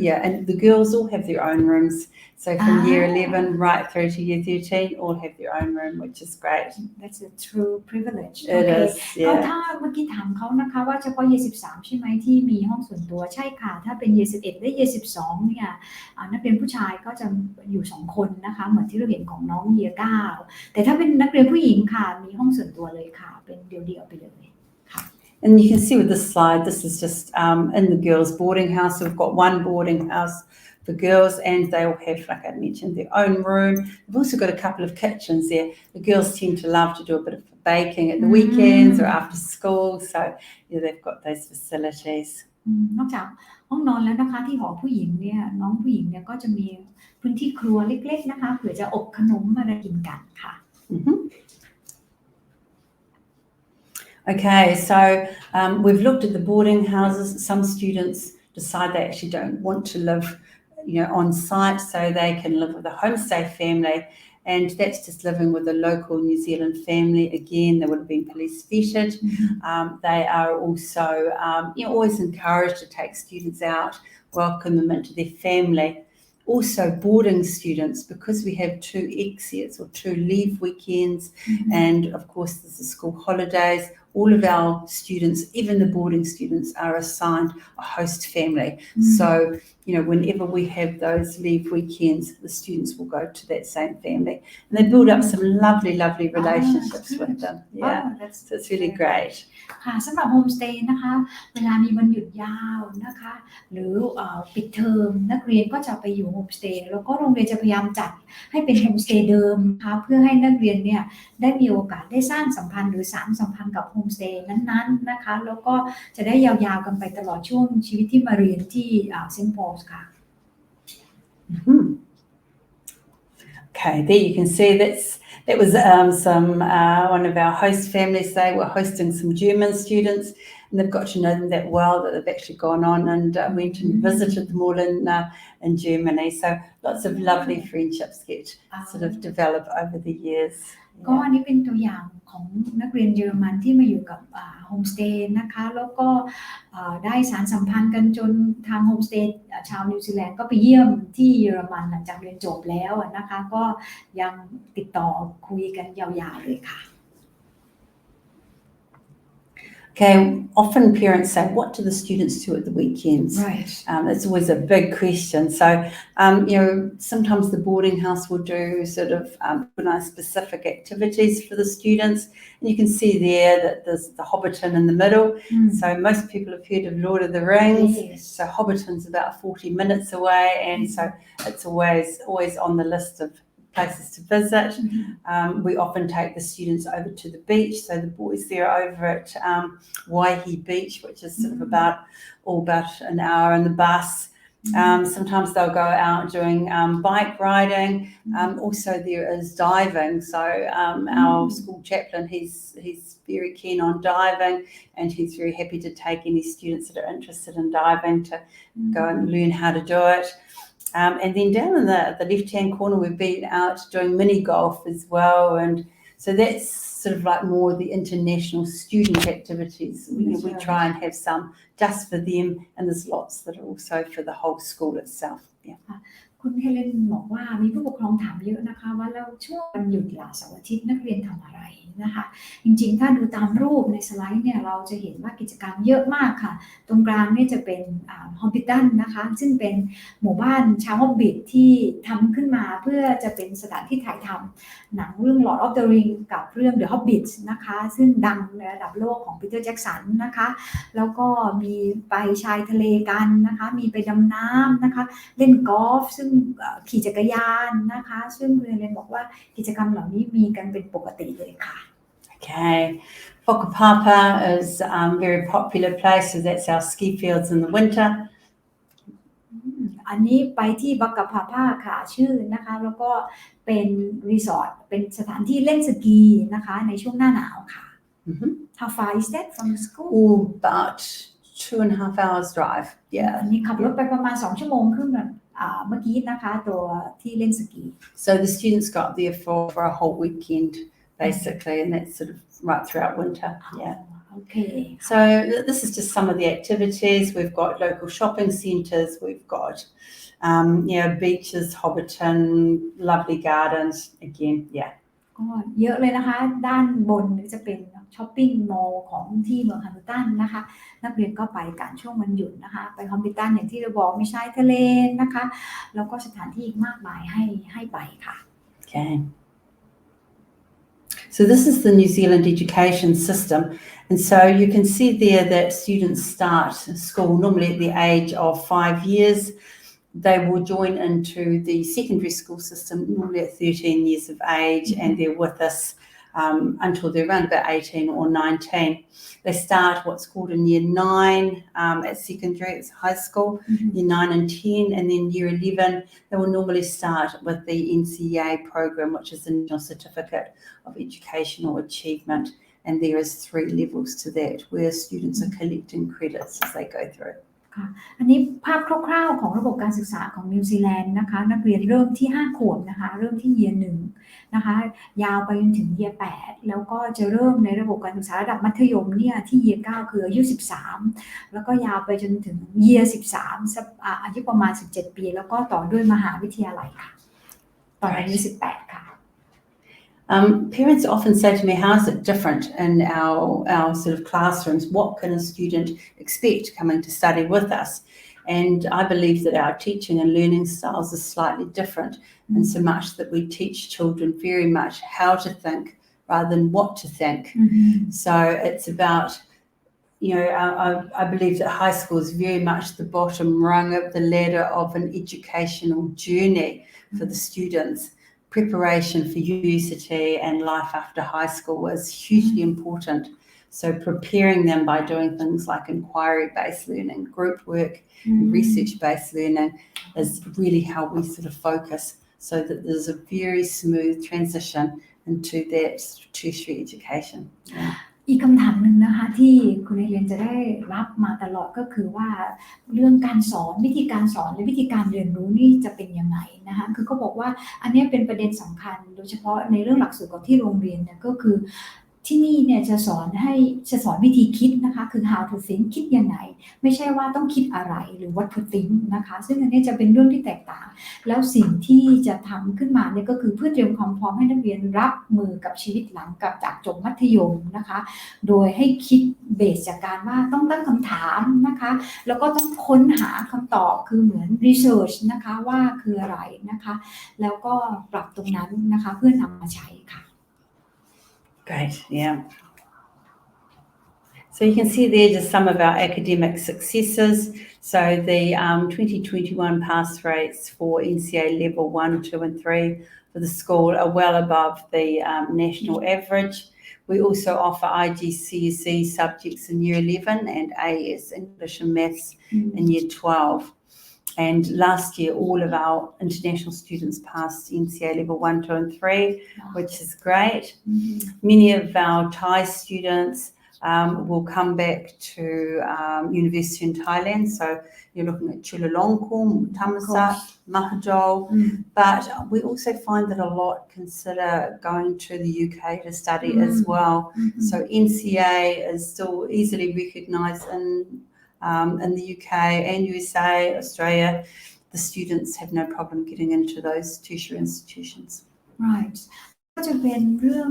yeah, and the girls all have their own rooms So from year 11 right through to year 13, all have their own room, which is great. That's a true privilege It is, ก็ yeah. ถ้าเมื่อกี้ถามเขานะคะว่าเฉพาะ year 13 ใช่ไหมที่มีห้องส่วนตัวใช่ค่ะถ้าเป็น year 11 และ year 12 เนี่ยนักเรียนผู้ชายก็จะอยู่2 คนนะคะเหมือนที่เราเห็นของน้อง year 9 แต่ถ้าเป็นนักเรียนผู้หญิงค่ะมีห้องส่วนตัวเลยค่ะเป็นเดี่ยวๆไปเลยค่ะ And you can see with this slide, this is just in the girls' boarding house. So we've got one boarding house for girls, and they all have, like I mentioned, their own room. We've also got a couple of kitchens there. The girls tend to love to do a bit of baking at the weekends or after school, so yeah, they've got those facilities. นอกจากห้องนอนแล้วนะคะที่หอผู้หญิงเนี่ยน้องผู้หญิงเนี่ยก็จะมีพื้นที่ครัวเล็กๆนะคะเผื่อจะอบขนมมากินกันค่ะ Okay, so we've looked at the boarding houses. Some students decide they actually don't want to live, on site, so they can live with a homestay family, and that's just living with a local New Zealand family. Again, they would have been police vetted. They are also, always encouraged to take students out, welcome them into their family. Also, boarding students, because we have 2 exits or 2 leave weekends, and of course there's the school holidays, all of our students, even the boarding students, are assigned a host family. So, whenever we have those leave weekends, the students will go to that same family. And they build up some lovely, lovely relationships with them. Yeah, so it's really great. ค่ะสำหรับโฮมสเตย์นะคะเวลามีวันหยุดยาวนะคะหรือปิดเทอมนักเรียนก็จะไปอยู่โฮมสเตย์แล้วก็โรงเรียนจะพยายามจัดให้เป็นโฮมสเตย์เดิมนะคะเพื่อให้นักเรียนเนี่ยได้มีโอกาสได้สร้างสัมพันธ์หรือสานสัมพันธ์กับโฮมสเตย์นั้นๆนะคะแล้วก็จะได้ยาวๆกันไปตลอดช่วงชีวิตที่มาเรียนที่เซนต์พอลส์ค่ะ Okay, there you can see that was one of our host families. They were hosting some German students, and they've got to know them that well that they've actually gone on and went and visited them all in Germany. So lots of lovely friendships get sort of develop over the years. ก็อันนี้เป็นตัวอย่างของนักเรียนเยอรมันที่มาอยู่กับโฮมสเตย์นะคะแล้วก็ได้สานสัมพันธ์กันจนทางโฮมสเตย์ชาวนิวซีแลนด์ก็ไปเยี่ยมที่เยอรมันหลังจากเรียนจบแล้วนะคะก็ยังติดต่อคุยกันยาวๆเลยค่ะ Okay, often parents say, what do the students do at the weekends? Right. It's always a big question. So, sometimes the boarding house will do sort of organise specific activities for the students. And you can see there that there's the Hobbiton in the middle. So most people have heard of Lord of the Rings. Yes. So Hobbiton's about 40 minutes away. And so it's always on the list of places to visit. We often take the students over to the beach. So the boys there are over at Waihi Beach, which is sort of about an hour in the bus. Sometimes they'll go out doing bike riding. Also there is diving. So our school chaplain, he's very keen on diving, and he's very happy to take any students that are interested in diving to go and learn how to do it. And then down in the left-hand corner, we've been out doing mini golf as well. And so that's sort of like more the international student activities. We try and have some just for them, and there's lots that are also for the whole school itself. Yeah. คุณเฮเลนบอกว่ามีผู้ปกครองถามเยอะนะคะว่าแล้วช่วงวันหยุดเสาร์อาทิตย์นักเรียนทำอะไรนะคะจริงๆถ้าดูตามรูปในสไลด์เนี่ยเราจะเห็นว่ากิจกรรมเยอะมากค่ะตรงกลางนี่จะเป็นฮอบบิตันนะคะซึ่งเป็นหมู่บ้านชาวฮอบบิทที่ทำขึ้นมาเพื่อจะเป็นสถานที่ถ่ายทำหนังเรื่อง Lord of the Ring กับเรื่อง The Hobbit นะคะซึ่งดังในระดับโลกของปีเตอร์แจ็กสันนะคะแล้วก็มีไปชายทะเลกันนะคะมีไปดำน้ำนะคะเล่นกอล์ฟซึ่งขี่จักรยานนะคะซึ่งเรียนบอกว่ากิจกรรมเหล่านี้มีกันเป็นปกติเลยค่ะ Okay, Whakapapa is a very popular place, so that's our ski fields in the winter. อันนี้ไปที่บักกะพาพาค่ะชื่อนะคะแล้วก็เป็นรีสอร์ทเป็นสถานที่เล่นสกีนะคะในช่วงหน้าหนาวค่ะ How far is that from the school? About 2.5 hours drive. Yeah. อันนี้ขับรถไปประมาณ2 ชั่วโมงครึ่งเมื่อกี้นะคะตัวที่เล่นสกี So the students got there for a whole weekend basically, and that's sort of right throughout winter. Yeah. Okay. So this is just some of the activities. We've got local shopping centres. We've got beaches, Hobbiton, lovely gardens. Again, yeah. ก็เยอะเลยนะคะด้านบนจะเป็นช้อปปิ้งมอลล์ของที่เมืองฮัมมิลตันนะคะนักเรียนก็ไปกันช่วงวันหยุดนะคะไปฮัมมิลตันอย่างที่เราบอกมีชายทะเลนะคะแล้วก็สถานที่อีกมากมายให้ไปค่ะ Okay. So this is the New Zealand education system, and so you can see there that students start school normally at the age of 5 years. They will join into the secondary school system normally at 13 years of age, and they're with us until they're around about 18 or 19. They start what's called in year 9 at secondary, it's high school, year 9 and 10, and then year 11, they will normally start with the NCEA program, which is the National Certificate of Educational Achievement. And there is 3 levels to that, where students are collecting credits as they go through. ค่ะอันนี้ภาพคร่าวๆของระบบการศึกษาของนิวซีแลนด์นะคะนักเรียนเริ่มที่5ขวบนะคะเริ่มที่ year 1นะคะยาวไปจนถึง year 8แล้วก็จะเริ่มในระบบการศึกษาระดับมัธยมเนี่ยที่ year 9คืออายุ13แล้วก็ยาวไปจนถึง year 13อายุประมาณ17ปีแล้วก็ต่อด้วยมหาวิทยาลัยค่ะตอนอายุ18ค่ะParents often say to me, how is it different in our sort of classrooms? What can a student expect coming to study with us? And I believe that our teaching and learning styles are slightly different in so much that we teach children very much how to think rather than what to think. So it's about, I believe that high school is very much the bottom rung of the ladder of an educational journey for the students. Preparation for university and life after high school is hugely important. So preparing them by doing things like inquiry-based learning, group work, and research-based learning is really how we sort of focus so that there's a very smooth transition into that tertiary education. Yeah. อีกคำถามหนึ่งนะคะที่คุณเรียนจะได้รับมาตลอดก็คือว่าเรื่องการสอนวิธีการสอนและวิธีการเรียนรู้นี่จะเป็นยังไงนะคะคือเขาบอกว่าอันนี้เป็นประเด็นสำคัญโดยเฉพาะในเรื่องหลักสูตรของที่โรงเรียนเนี่ยก็คือที่นี่เนี่ยจะสอนวิธีคิดนะคะคือ how to think คิดยังไงไม่ใช่ว่าต้องคิดอะไรหรือ what to think นะคะซึ่งอันนี้จะเป็นเรื่องที่แตกต่างแล้วสิ่งที่จะทำขึ้นมาเนี่ยก็คือเพื่อเตรียมความพร้อมให้นักเรียนรับมือกับชีวิตหลังจากจบมัธยมนะคะโดยให้คิดเบสจากการว่าต้องตั้งคำถามนะคะแล้วก็ต้องค้นหาคำตอบคือเหมือน research นะคะว่าคืออะไรนะคะแล้วก็ปรับตรงนั้นนะคะเพื่อนำมาใช้ค่ะGreat, yeah. So you can see there just some of our academic successes. So the 2021 pass rates for NCEA level 1, 2 and 3 for the school are well above the national average. We also offer IGCSE subjects in year 11 and AS, English and Maths in year 12. And last year, all of our international students passed NCEA level 1, 2 and 3, which is great. Many of our Thai students will come back to university in Thailand. So you're looking at Chulalongkorn, Thammasat, Mahajol. But we also find that a lot consider going to the UK to study as well. So NCEA is still easily recognised in the UK and USA, Australia. The students have no problem getting into those tertiary institutions. Right. ก็จะเป็นเรื่อง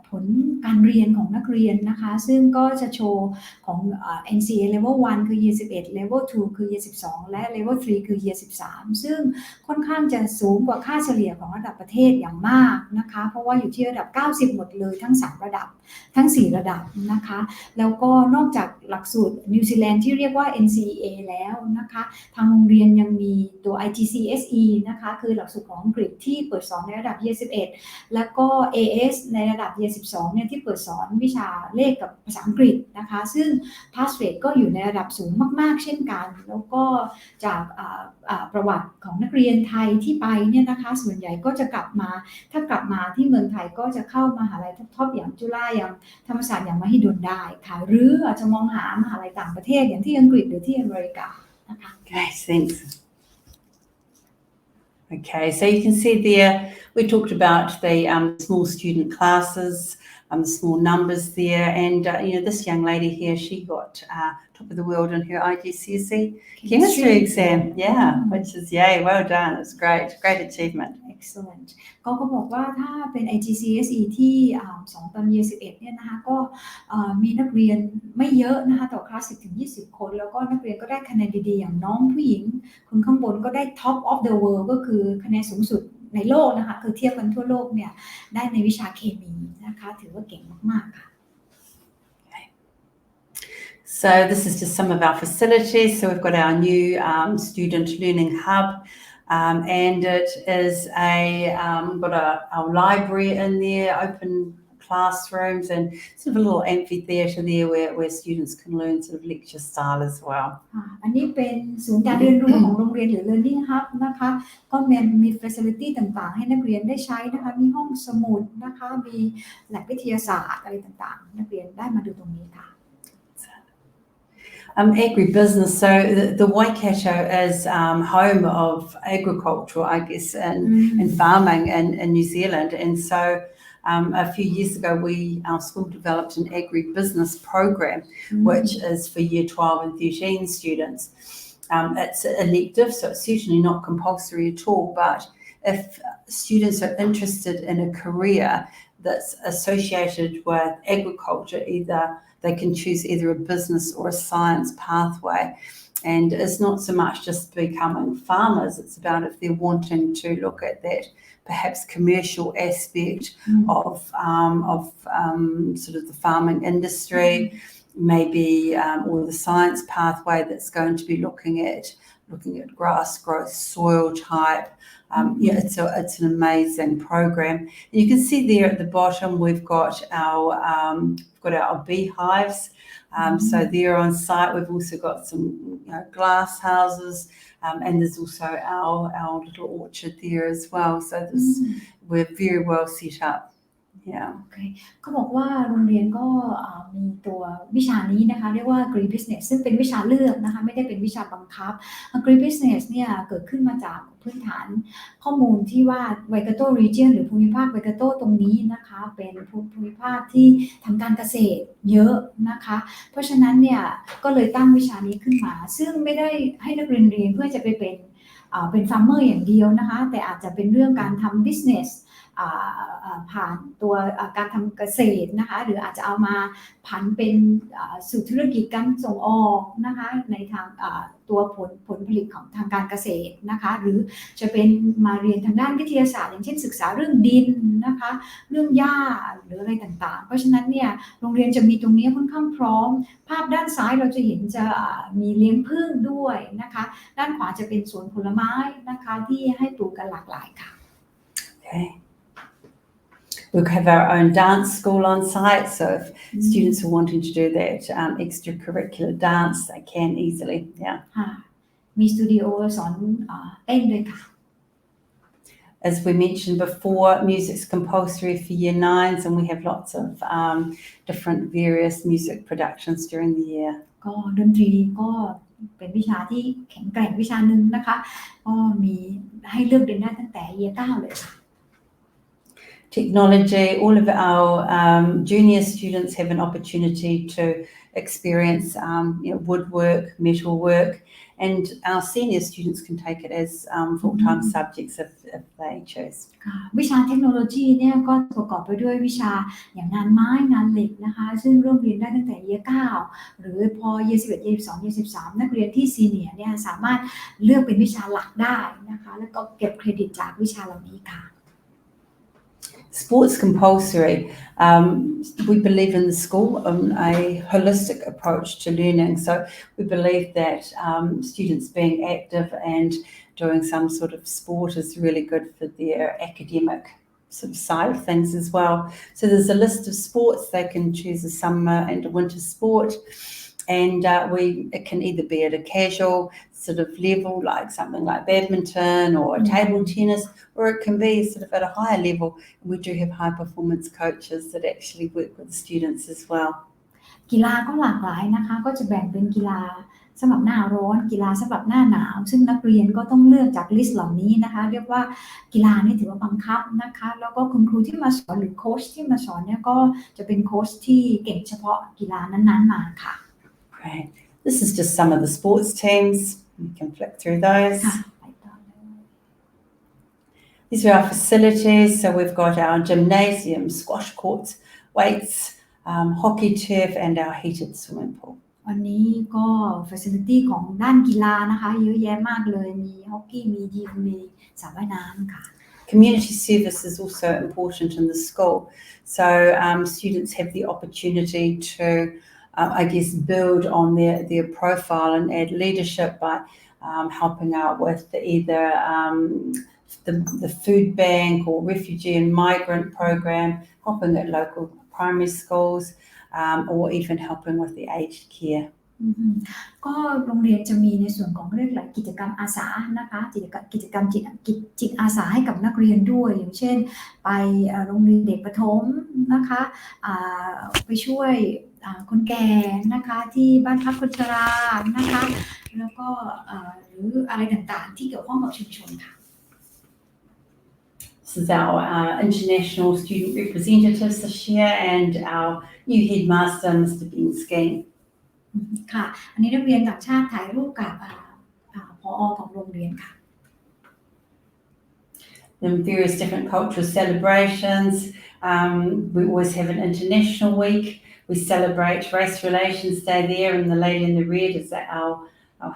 ผลการเรียนของนักเรียนนะคะซึ่งก็จะโชว์ของNCEA level 1 คือ year 11 level 2 คือ year 12 และ level 3 คือ year 13 ซึ่งค่อนข้างจะสูงกว่าค่าเฉลี่ยของระดับประเทศอย่างมากนะคะเพราะว่าอยู่ที่ระดับ90หมดเลยทั้ง3ระดับทั้ง4ระดับนะคะแล้วก็นอกจากหลักสูตรนิวซีแลนด์ที่เรียกว่า NCEA แล้วนะคะทางโรงเรียนยังมีตัว IGCSE นะคะคือหลักสูตรของอังกฤษที่เปิดสอนในระดับ year 11 แล้วก็ AS ในระดับ year 12 เนี่ยที่เปิดสอนวิชาเลขกับภาษาอังกฤษนะคะซึ่ง pass rate ก็อยู่ในระดับสูงมากๆเช่นกันแล้วก็จากประวัติของนักเรียนไทยที่ไปเนี่ยนะคะส่วนใหญ่ก็จะกลับมาถ้ากลับมาที่เมืองไทยก็จะเข้ามหาลัยท็อปๆอย่างจุฬาอย่างธรรมศาสตร์อย่างมหิดลได้ค่ะหรืออาจจะมองหามหาลัยต่างประเทศอย่างที่อังกฤษหรือที่อเมริกานะคะ Okay, thanks. Okay, so you can see there we talked about the small student classes. the small numbers there. And, this young lady here, she got top of the world in her IGCSE chemistry exam. Yeah, which is, yay, well done. It's great achievement. Excellent ก็บอกว่าถ้าเป็น IGCSE ที่2 ตอน Year 11เนี่ยนะคะก็มีนักเรียนไม่เยอะนะคะต่อคลาส 10-20 คนแล้วก็นักเรียนก็ได้คะแนนดีๆอย่างน้องผู้หญิงคนข้างบนก็ได้ Top of the World ก็คือคะแนนสูงสุดในโลกนะคะคือเทียบกันทั่วโลกเนี่ยได้ในวิชาเคมีนะคะถือว่าเก่งมากๆค่ะ So this is just some of our facilities. So we've got our new student learning hub. And it is got our library in there, open classrooms, and sort of a little amphitheatre there where students can learn sort of lecture style as well. อันนี้เป็นศูนย์การเรียนรู้ของโรงเรียนหรือ Learning Hub นะคะก็มี facility ต่างๆให้นักเรียนได้ใช้นะคะมีห้องสมุดนะคะมีแลบวิทยาศาสตร์อะไรต่างๆนักเรียนได้มาดูตรงนี้ค่ะAgri-business. So the Waikato is home of agriculture, I guess, and farming in New Zealand. And so a few years ago, our school developed an Agri-Business Program, which is for Year 12 and 13 students. It's elective, so it's certainly not compulsory at all. But if students are interested in a career that's associated with agriculture, they can choose either a business or a science pathway. And it's not so much just becoming farmers, it's about if they're wanting to look at that perhaps commercial aspect of sort of the farming industry, maybe or the science pathway that's going to be looking at grass growth, soil type. It's an amazing program. And you can see there at the bottom we've got our beehives. So there on site we've also got some glass houses, and there's also our little orchard there as well. So we're very well set up. Yeah. เขาบอกว่าโรงเรียนก็มีตัววิชานี้นะคะเรียกว่า Agri-Business ซึ่งเป็นวิชาเลือกนะคะไม่ได้เป็นวิชาบังคับ Agri-Business เนี่ยเกิดขึ้นมาจากพื้นฐานข้อมูลที่ว่า Waikato Region หรือภูมิภาค Waikato ตรงนี้นะคะเป็นภูมิภาคที่ทำการเกษตรเยอะนะคะเพราะฉะนั้นเนี่ยก็เลยตั้งวิชานี้ขึ้นมาซึ่งไม่ได้ให้นักเรียนเรียนเพื่อจะไปเป็นฟาร์มเมอร์อย่างเดียวนะคะแต่อาจจะเป็นเรื่องการทำ businessผ่านตัวการทำเกษตรนะคะหรืออาจจะเอามาผันเป็นสู่ธุรกิจการส่งออกนะคะในทางตัวผลผลิตของทางการเกษตรนะคะหรือจะเป็นมาเรียนทางด้านวิทยาศาสตร์อย่างเช่นศึกษาเรื่องดินนะคะเรื่องหญ้าหรืออะไรต่างๆเพราะฉะนั้นเนี่ยโรงเรียนจะมีตรงนี้ค่อนข้างพร้อมภาพด้านซ้ายเราจะเห็นจะมีเลี้ยงผึ้งด้วยนะคะด้านขวาจะเป็นสวนผลไม้นะคะที่ให้ปลูกกันหลากหลายค่ะ Okay. We have our own dance school on site, so if students are wanting to do that extracurricular dance, they can easily. Yeah. มีสตูดิโอสอนเต้นด้วยค่ะ As we mentioned before, music's compulsory for Year 9s, and we have lots of different various music productions during the year. ก็ดนตรีก็เป็นวิชาที่แข็งแกร่งวิชาหนึ่งนะคะก็มีให้เลือกเรียนได้ตั้งแต่ Year 9 เลยค่ะ Technology, all of our junior students have an opportunity to experience woodwork, metalwork, and our senior students can take it as full-time subjects if they choose. วิชาเทคโนโลยีเนี่ยก็ประกอบไปด้วยวิชาอย่างงานไม้งานเหล็กนะคะซึ่งเริ่มเรียนได้ตั้งแต่ Year 9 หรือพอ Year 11 Year 12 Year 13 นักเรียนที่ Senior เนี่ยสามารถเลือกเป็นวิชาหลักได้นะคะแล้วก็เก็บเครดิตจากวิชาเหล่านี้ค่ะ Sports compulsory. We believe in the school a holistic approach to learning. So we believe that students being active and doing some sort of sport is really good for their academic sort of side of things as well. So there's a list of sports. They can choose a summer and a winter sport. And it can either be at a casual sort of level, like something like badminton or table tennis, or it can be sort of at a higher level. We do have high performance coaches that actually work with the students as well. กีฬาก็หลากหลายนะคะก็จะแบ่งเป็นกีฬา สำหรับหน้าร้อนกีฬาสำหรับหน้าหนาวซึ่งนักเรียนก็ต้องเลือกจากลิสต์เหล่านี้นะคะเรียกว่ากีฬานี่ถือว่าบังคับนะคะแล้วก็คุณครูที่มาสอนหรือโค้ชที่มาสอนเนี่ยก็จะเป็นโค้ชที่เก่งเฉพาะกีฬานั้นๆมาค่ะ Great. This is just some of the sports teams. You can flick through those. ค่ะ These are our facilities. So we've got our gymnasium, squash courts, weights, hockey turf, and our heated swimming pool. วันนี้ก็ facility ของด้านกีฬานะคะเยอะแยะมากเลยมีฮอกกี้มียิมมีสระว่ายน้ำค่ะ Community service is also important in the school. So students have the opportunity to, I guess, build on their profile and add leadership by helping out with either the food bank or refugee and migrant program, helping at local primary schools, or even helping with the aged care. ก็โรงเรียนจะมีในส่วนของเรื่องกิจกรรมอาสานะคะกิจกรรมจิตอาสาให้กับนักเรียนด้วยอย่างเช่นไปโรงเรียนเด็กประถมนะคะไปช่วยคนแก่นะคะที่บ้านพักคนชรานะคะแล้วก็หรืออะไรต่างๆที่เกี่ยวข้องกับชุมชนค่ะ This is our international student representatives this year and our new headmaster, Mr. Ben Skeen. ค่ะอันนี้นักเรียนต่างชาติถ่ายรูปกับผอ.ของโรงเรียนค่ะ Then various different cultural celebrations. We always have an international week. We celebrate Race Relations Day there, and the lady in the red is our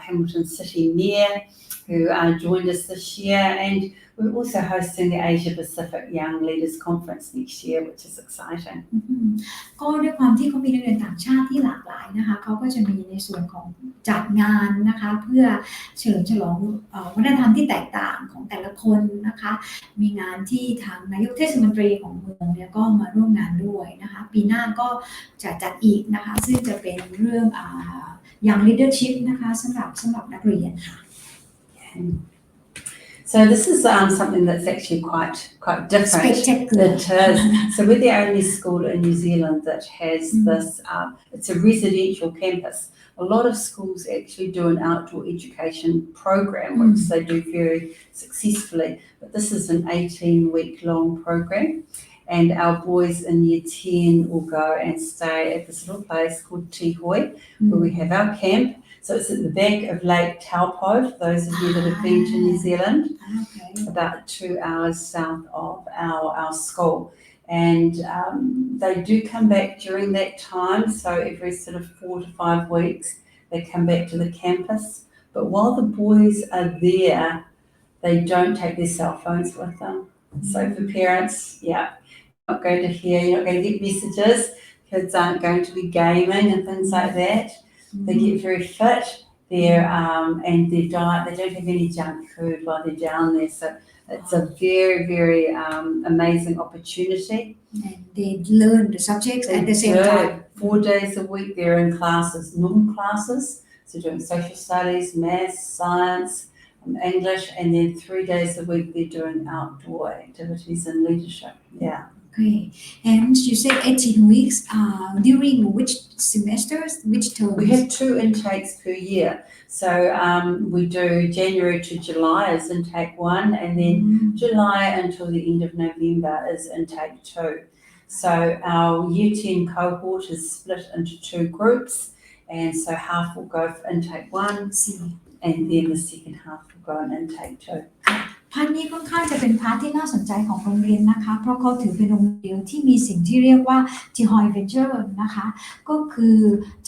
Hamilton City Mayor, who joined us this year. And we're also hosting the Asia Pacific Young Leaders Conference next year, which is exciting. ก็ด้วยความที่เขามีนักเรียนต่างชาติที่หลากหลายนะคะเขาก็จะมีในส่วนของจัดงานนะคะเพื่อเฉลิมฉลองวัฒนธรรมที่แตกต่างของแต่ละคนนะคะมีงานที่ทางนายกเทศมนตรีของเมืองเนี่ยก็มาร่วมงานด้วยนะคะปีหน้าก็จะจัดอีกนะคะซึ่งจะเป็นเรื่องYoung Leadership นะคะสำหรับนักเรียนค่ะ So this is something that's actually quite different. Spectacular. It is. So we're the only school in New Zealand that has this. It's a residential campus. A lot of schools actually do an outdoor education program, which they do very successfully. But this is an 18-week-long program, and our boys in year 10 will go and stay at this little place called Tihoi, where we have our camp. So it's at the back of Lake Taupo, for those of you that have been to New Zealand, about 2 hours south of our school. And they do come back during that time, so every sort of 4 to 5 weeks they come back to the campus. But while the boys are there, they don't take their cell phones with them. So for parents, you're not going to hear, you're not going to get messages, kids aren't going to be gaming and things like that. They get very fit there and their diet, they don't have any junk food while they're down there. So it's a very, very amazing opportunity. And they learn the subjects at the same time. 4 days a week they're in classes, normal classes. So doing social studies, maths, science, English, and then 3 days a week they're doing outdoor activities and leadership. Yeah. Okay. And you said 18 weeks during which semesters, which terms? We have 2 intakes per year. So we do January to July as intake 1, and then July until the end of November is intake 2. So our year 10 cohort is split into 2 groups, and so half will go for intake 1, and then the second half will go in intake 2. พาร์ทนี้ค่อนข้างจะเป็นพาร์ทที่น่าสนใจของโรงเรียนนะคะเพราะเขาถือเป็นโรงเรียนที่มีสิ่งที่เรียกว่า Tihoi Venture นะคะก็คือ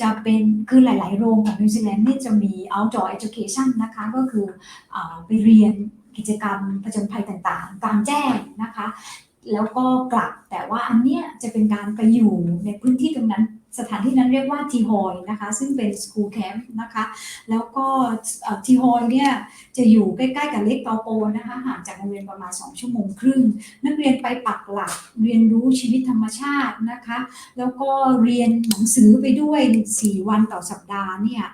จะเป็นคือหลายๆโรงของนิวซีแลนด์นี่จะมี outdoor education นะคะก็คือไปเรียนกิจกรรมผจญภัยต่างๆกลางแจ้งนะคะแล้วก็กลับแต่ว่าอันเนี้ยจะเป็นการไปอยู่ในพื้นที่ตรงนั้นสถานที่นั้นเรียกว่าทีฮอยนะคะซึ่งเป็นสคูลแคมป์นะคะแล้วก็ทีฮอยเนี่ยจะอยู่ใกล้ๆกับเลคเปาโปนะคะห่างจากโรงเรียนประมาณ2 ชั่วโมงครึ่งนักเรียนไปปักหลักเรียนรู้ชีวิตธรรมชาตินะคะแล้วก็เรียนหนังสือไปด้วย4 วันต่อสัปดาห์เนี่ย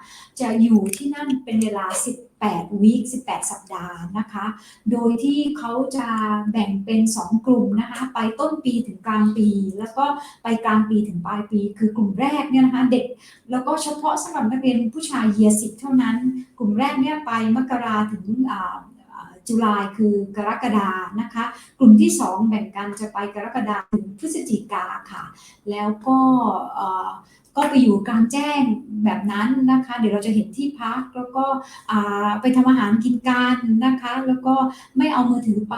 จะอยู่ที่นั่นเป็นเวลา10 18 วีค18 สัปดาห์นะคะโดยที่เขาจะแบ่งเป็น2กลุ่มนะคะไปต้นปีถึงกลางปีแล้วก็ไปกลางปีถึงปลายปีคือกลุ่มแรกเนี่ยนะคะเด็กแล้วก็เฉพาะสำหรับนักเรียนผู้ชายเยียร์10เท่านั้นกลุ่มแรกเนี่ยไปมกราถึงจุลายคือกรกฎานะคะกลุ่มที่2แบ่งกันจะไปกรกฎาถึงพฤศจิกาค่ะแล้วก็ไปอยู่กลางแจ้งแบบนั้นนะคะเดี๋ยวเราจะเห็นที่พักแล้วก็ไปทำอาหารกินกันนะคะแล้วก็ไม่เอามือถือไป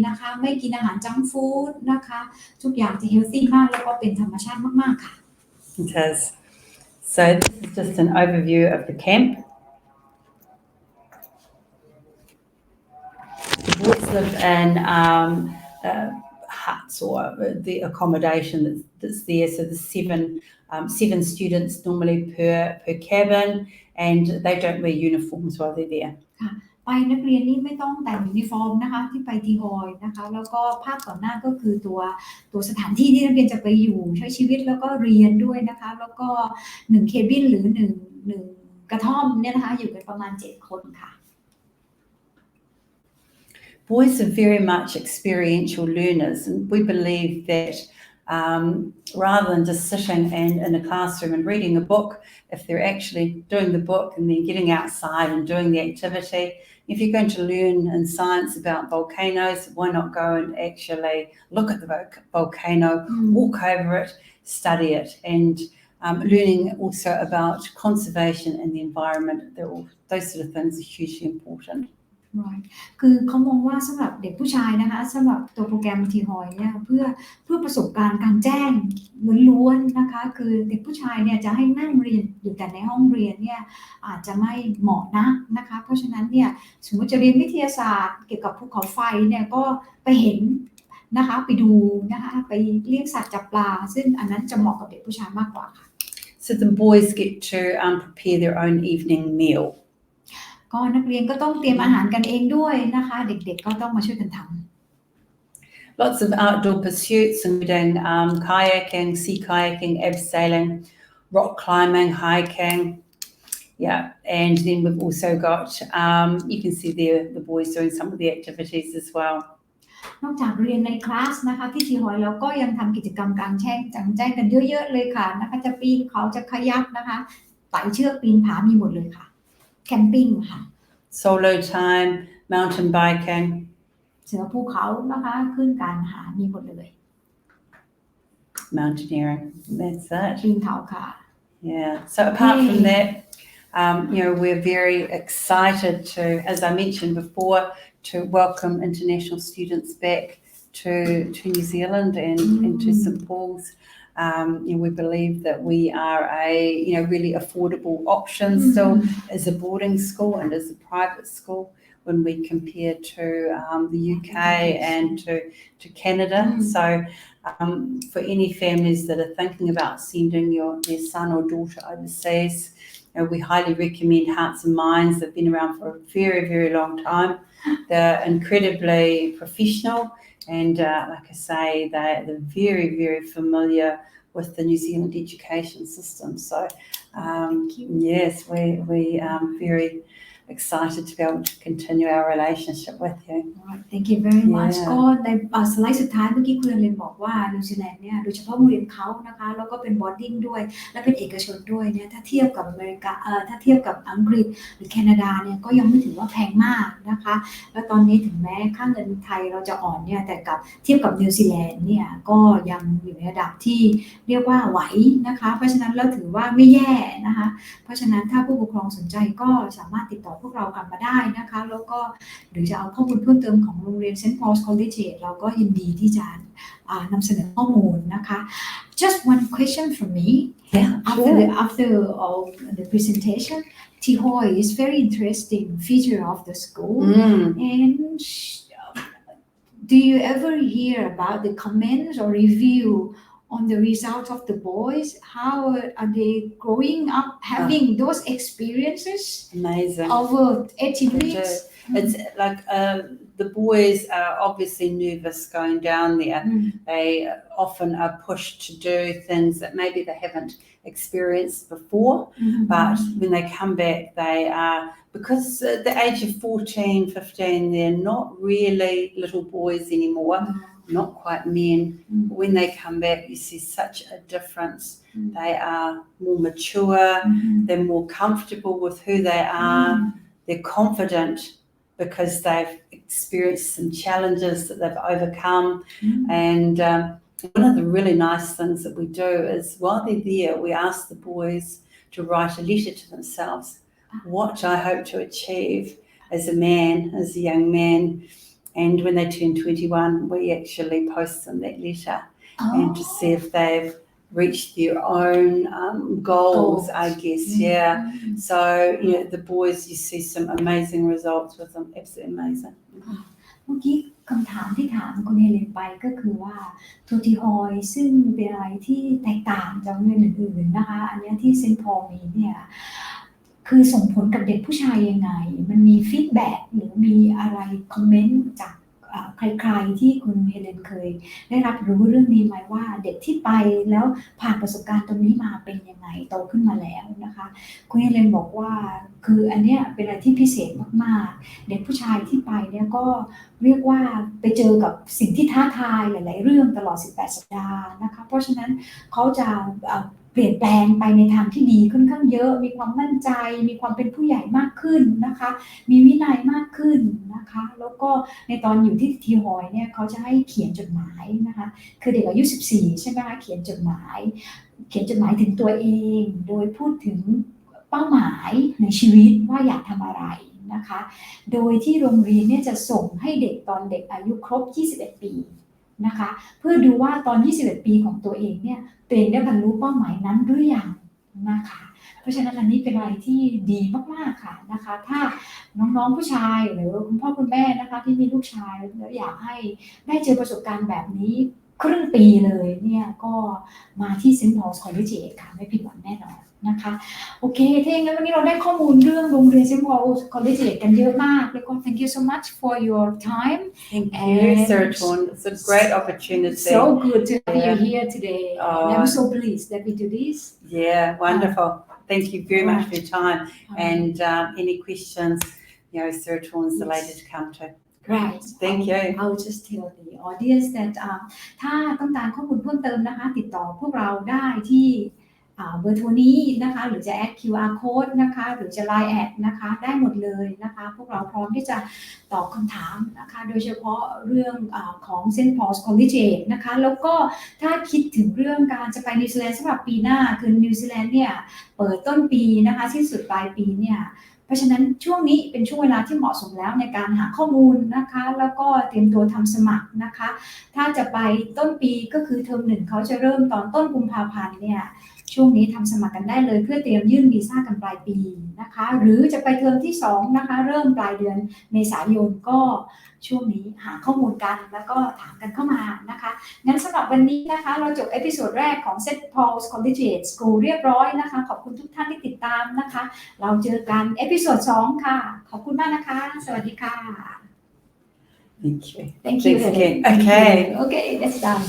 นะคะไม่กินอาหารจังก์ฟู้ดนะคะทุกอย่างจะเฮลตี้มากแล้วก็เป็นธรรมชาติมากๆค่ะ It has. So this is just an overview of the camp. The boys live in huts or the accommodation that's there. So there's seven students normally per cabin, and they don't wear uniforms while they're there. ไปนักเรียนนี่ไม่ต้องแต่งยูนิฟอร์มนะคะที่ไปทีฮอยนะคะแล้วก็ภาพก่อนหน้าก็คือตัวสถานที่ที่นักเรียนจะไปอยู่ใช้ชีวิตแล้วก็เรียนด้วยนะคะแล้วก็1เคบินหรือ1กระท่อมเนี่ยนะคะอยู่กันประมาณ7คนค่ะ Boys are very much experiential learners, and we believe that rather than just sitting in a classroom and reading a book, if they're actually doing the book and then getting outside and doing the activity, if you're going to learn in science about volcanoes, why not go and actually look at the volcano, walk over it, study it, and learning also about conservation and the environment. Those sort of things are hugely important. Right. คือเขามองว่าสำหรับเด็กผู้ชายนะคะสำหรับตัวโปรแกรมทีฮอยเนี่ยเพื่อประสบการณ์กลางแจ้งล้วนๆนะคะคือเด็กผู้ชายเนี่ยจะให้นั่งเรียนอยู่แต่ในห้องเรียนเนี่ยอาจจะไม่เหมาะนักนะคะเพราะฉะนั้นเนี่ยสมมติจะเรียนวิทยาศาสตร์เกี่ยวกับภูเขาไฟเนี่ยก็ไปเห็นนะคะไปดูนะคะไปเลี้ยงสัตว์จับปลาซึ่งอันนั้นจะเหมาะกับเด็กผู้ชายมากกว่าค่ะ So the boys get to prepare their own evening meal. ก็นักเรียนก็ต้องเตรียมอาหารกันเองด้วยนะคะเด็กๆก็ต้องมาช่วยกันทำ Lots of outdoor pursuits including kayaking, sea kayaking, abseiling, rock climbing, hiking. Yeah, and then we've also got, you can see there the boys doing some of the activities as well. นอกจากเรียนในคลาสนะคะที่ทีฮอยแล้วก็ยังทำกิจกรรมกลางแจ้งกันเยอะๆเลยค่ะนะคะจะปีนเขาจะขยักนะคะไต่เชือกปีนผามีหมดเลยค่ะแคมปิ้งค่ะ Solo time, mountain biking. เสือภูเขานะคะขึ้นการหามีหมดเลย Mountaineering, that's it. ปีนเขาค่ะ Yeah, so apart from that, we're very excited to, as I mentioned before, to welcome international students back to New Zealand and to St Paul's. We believe that we are a really affordable option still as a boarding school and as a private school when we compare to the UK and to Canada. So for any families that are thinking about sending their son or daughter overseas, we highly recommend Hearts and Minds. They've been around for a very, very long time. They're incredibly professional and like I say, they're very, very familiar with the New Zealand education system. So yes, we are very excited to be able to continue our relationship with you. Right. Thank you very much. ก็ในสไลด์สุดท้ายเมื่อกี้คุณเรียนบอกว่านิวซีแลนด์เนี่ยโดยเฉพาะโรงเรียนเขานะคะแล้วก็เป็นบอร์ดิ้งด้วยและเป็นเอกชนด้วยเนี่ยถ้าเทียบกับอเมริกาถ้าเทียบกับอังกฤษหรือแคนาดาเนี่ยก็ยังไม่ถือว่าแพงมากนะคะแล้วตอนนี้ถึงแม้ค่าเงินไทยเราจะอ่อนเนี่ยแต่กับเทียบกับนิวซีแลนด์เนี่ยก็ยังอยู่ในระดับที่เรียกว่าไหวนะคะเพราะฉะนั้นเราถือว่าไม่แย่นะคะเพราะฉะนั้นถ้าผู้ปกครองสนใจก็สามารถติดต่อพวกเรากลับมาได้นะคะแล้วก็หรือจะเอาข้อมูลเพิ่มเติมของโรงเรียน St Paul's Collegiate เราก็ยินดีที่จะนำเสนอข้อมูลนะคะ Just one question from me. After all the presentation, Tihoy is very interesting feature of the school. And do you ever hear about the comments or review on the results of the boys? How are they growing up having those experiences? Amazing. Over 18 weeks? It's like the boys are obviously nervous going down there. They often are pushed to do things that maybe they haven't experienced before, but when they come back, they are, because at the age of 14, 15, they're not really little boys anymore, not quite men. When they come back, you see such a difference. They are more mature, they're more comfortable with who they are, they're confident because they've experienced some challenges that they've overcome. And one of the really nice things that we do is while they're there, we ask the boys to write a letter to themselves. What I hope to achieve as a man, as a young man. And when they turn 21, we actually post them that letter and to see if they've reached their own goals, I guess, yeah. So, you know, the boys, you see some amazing results with them, absolutely amazing. เมื่อกี้คำถามที่ถามคุณเฮเลนไปก็คือว่าทูทีฮอยซึ่งเป็นอะไรที่แตกต่างจากโรงเรียนอื่นๆนะคะอันนี้ที่เซนต์พอลมีเนี่ยคือส่งผลกับเด็กผู้ชายยังไงมันมีฟีดแบ็กหรือมีอะไรคอมเมนต์จากใครๆที่คุณเฮเลนเคยได้รับรู้เรื่องนี้ไหมว่าเด็กที่ไปแล้วผ่านประสบการณ์ตรงนี้มาเป็นยังไงโตขึ้นมาแล้วนะคะคุณเฮเลนบอกว่าคืออันเนี้ยเป็นอะไรที่พิเศษมากๆเด็กผู้ชายที่ไปเนี่ยก็เรียกว่าไปเจอกับสิ่งที่ท้าทายหลายๆเรื่องตลอด18สัปดาห์นะคะเพราะฉะนั้นเขาจะเปลี่ยนแปลงไปในทางที่ดีค่อนข้างเยอะมีความมั่นใจมีความเป็นผู้ใหญ่มากขึ้นนะคะมีวินัยมากขึ้นนะคะแล้วก็ในตอนอยู่ที่ทีฮอยเนี่ยเขาจะให้เขียนจดหมายนะคะคือเด็กอายุ14ใช่ไหมคะเขียนจดหมายถึงตัวเองโดยพูดถึงเป้าหมายในชีวิตว่าอยากทำอะไรนะคะโดยที่โรงเรียนเนี่ยจะส่งให้เด็กตอนเด็กอายุครบ21ปีนะคะเพื่อดูว่าตอน21ปีของตัวเองเนี่ยตัวเองได้บรรลุเป้าหมายนั้นหรือยังนะคะเพราะฉะนั้นอันนี้เป็นอะไรที่ดีมากๆค่ะนะคะถ้าน้องๆผู้ชายหรือคุณพ่อคุณแม่นะคะที่มีลูกชายแล้วอยากให้ได้เจอประสบการณ์แบบนี้ครึ่งปีเลยเนี่ยก็มาที่เซนต์พอลส์คอลเลจค่ะไม่ผิดหวังแน่นอนนะคะโอเคถ้าอย่างนั้นวันนี้เราได้ข้อมูลเรื่องโรงเรียนเซนต์พอลส์คอลเลจกันเยอะมากแล้วก็ thank you so much for your time Thank you, Sarah. It's a great opportunity. So good to have you here today. I'm so pleased that we do this. Yeah, wonderful. Thank you very much for your time. And any questions, you know, Sarah is the lady to come to. Right. Thank you. I'll just tell the audience that ถ้าต้องการข้อมูลเพิ่มเติมนะคะติดต่อพวกเราได้ที่เบอร์โทรนี้นะคะหรือจะแอด QR code นะคะหรือจะ Line แอดนะคะได้หมดเลยนะคะพวกเราพร้อมที่จะตอบคำถามนะคะโดยเฉพาะเรื่องของ St. Paul's Collegiate นะคะแล้วก็ถ้าคิดถึงเรื่องการจะไปนิวซีแลนด์สำหรับปีหน้าคือนิวซีแลนด์เนี่ยเปิดต้นปีนะคะสิ้นสุดปลายปีเนี่ยเพราะฉะนั้นช่วงนี้เป็นช่วงเวลาที่เหมาะสมแล้วในการหาข้อมูลนะคะแล้วก็เตรียมตัวทำสมัครนะคะถ้าจะไปต้นปีก็คือเทอม1เขาจะเริ่มตอนต้นกุมภาพันธ์เนี่ยช่วงนี้ทำสมัครกันได้เลยเพื่อเตรียมยื่นวีซ่ากันปลายปีนะคะหรือจะไปเทอมที่2นะคะเริ่มปลายเดือนเมษายนก็ช่วงนี้หาข้อมูลกันแล้วก็ถามกันเข้ามานะคะงั้นสำหรับวันนี้นะคะเราจบเอพิโซดแรกของ St. Paul's Collegiate School เรียบร้อยนะคะขอบคุณทุกท่านที่ติดตามนะคะเราเจอกันเอพิโซด2ค่ะขอบคุณมากนะคะสวัสดีค่ะ Thank you. Thank you. Thanks again. Okay. Okay, that's done.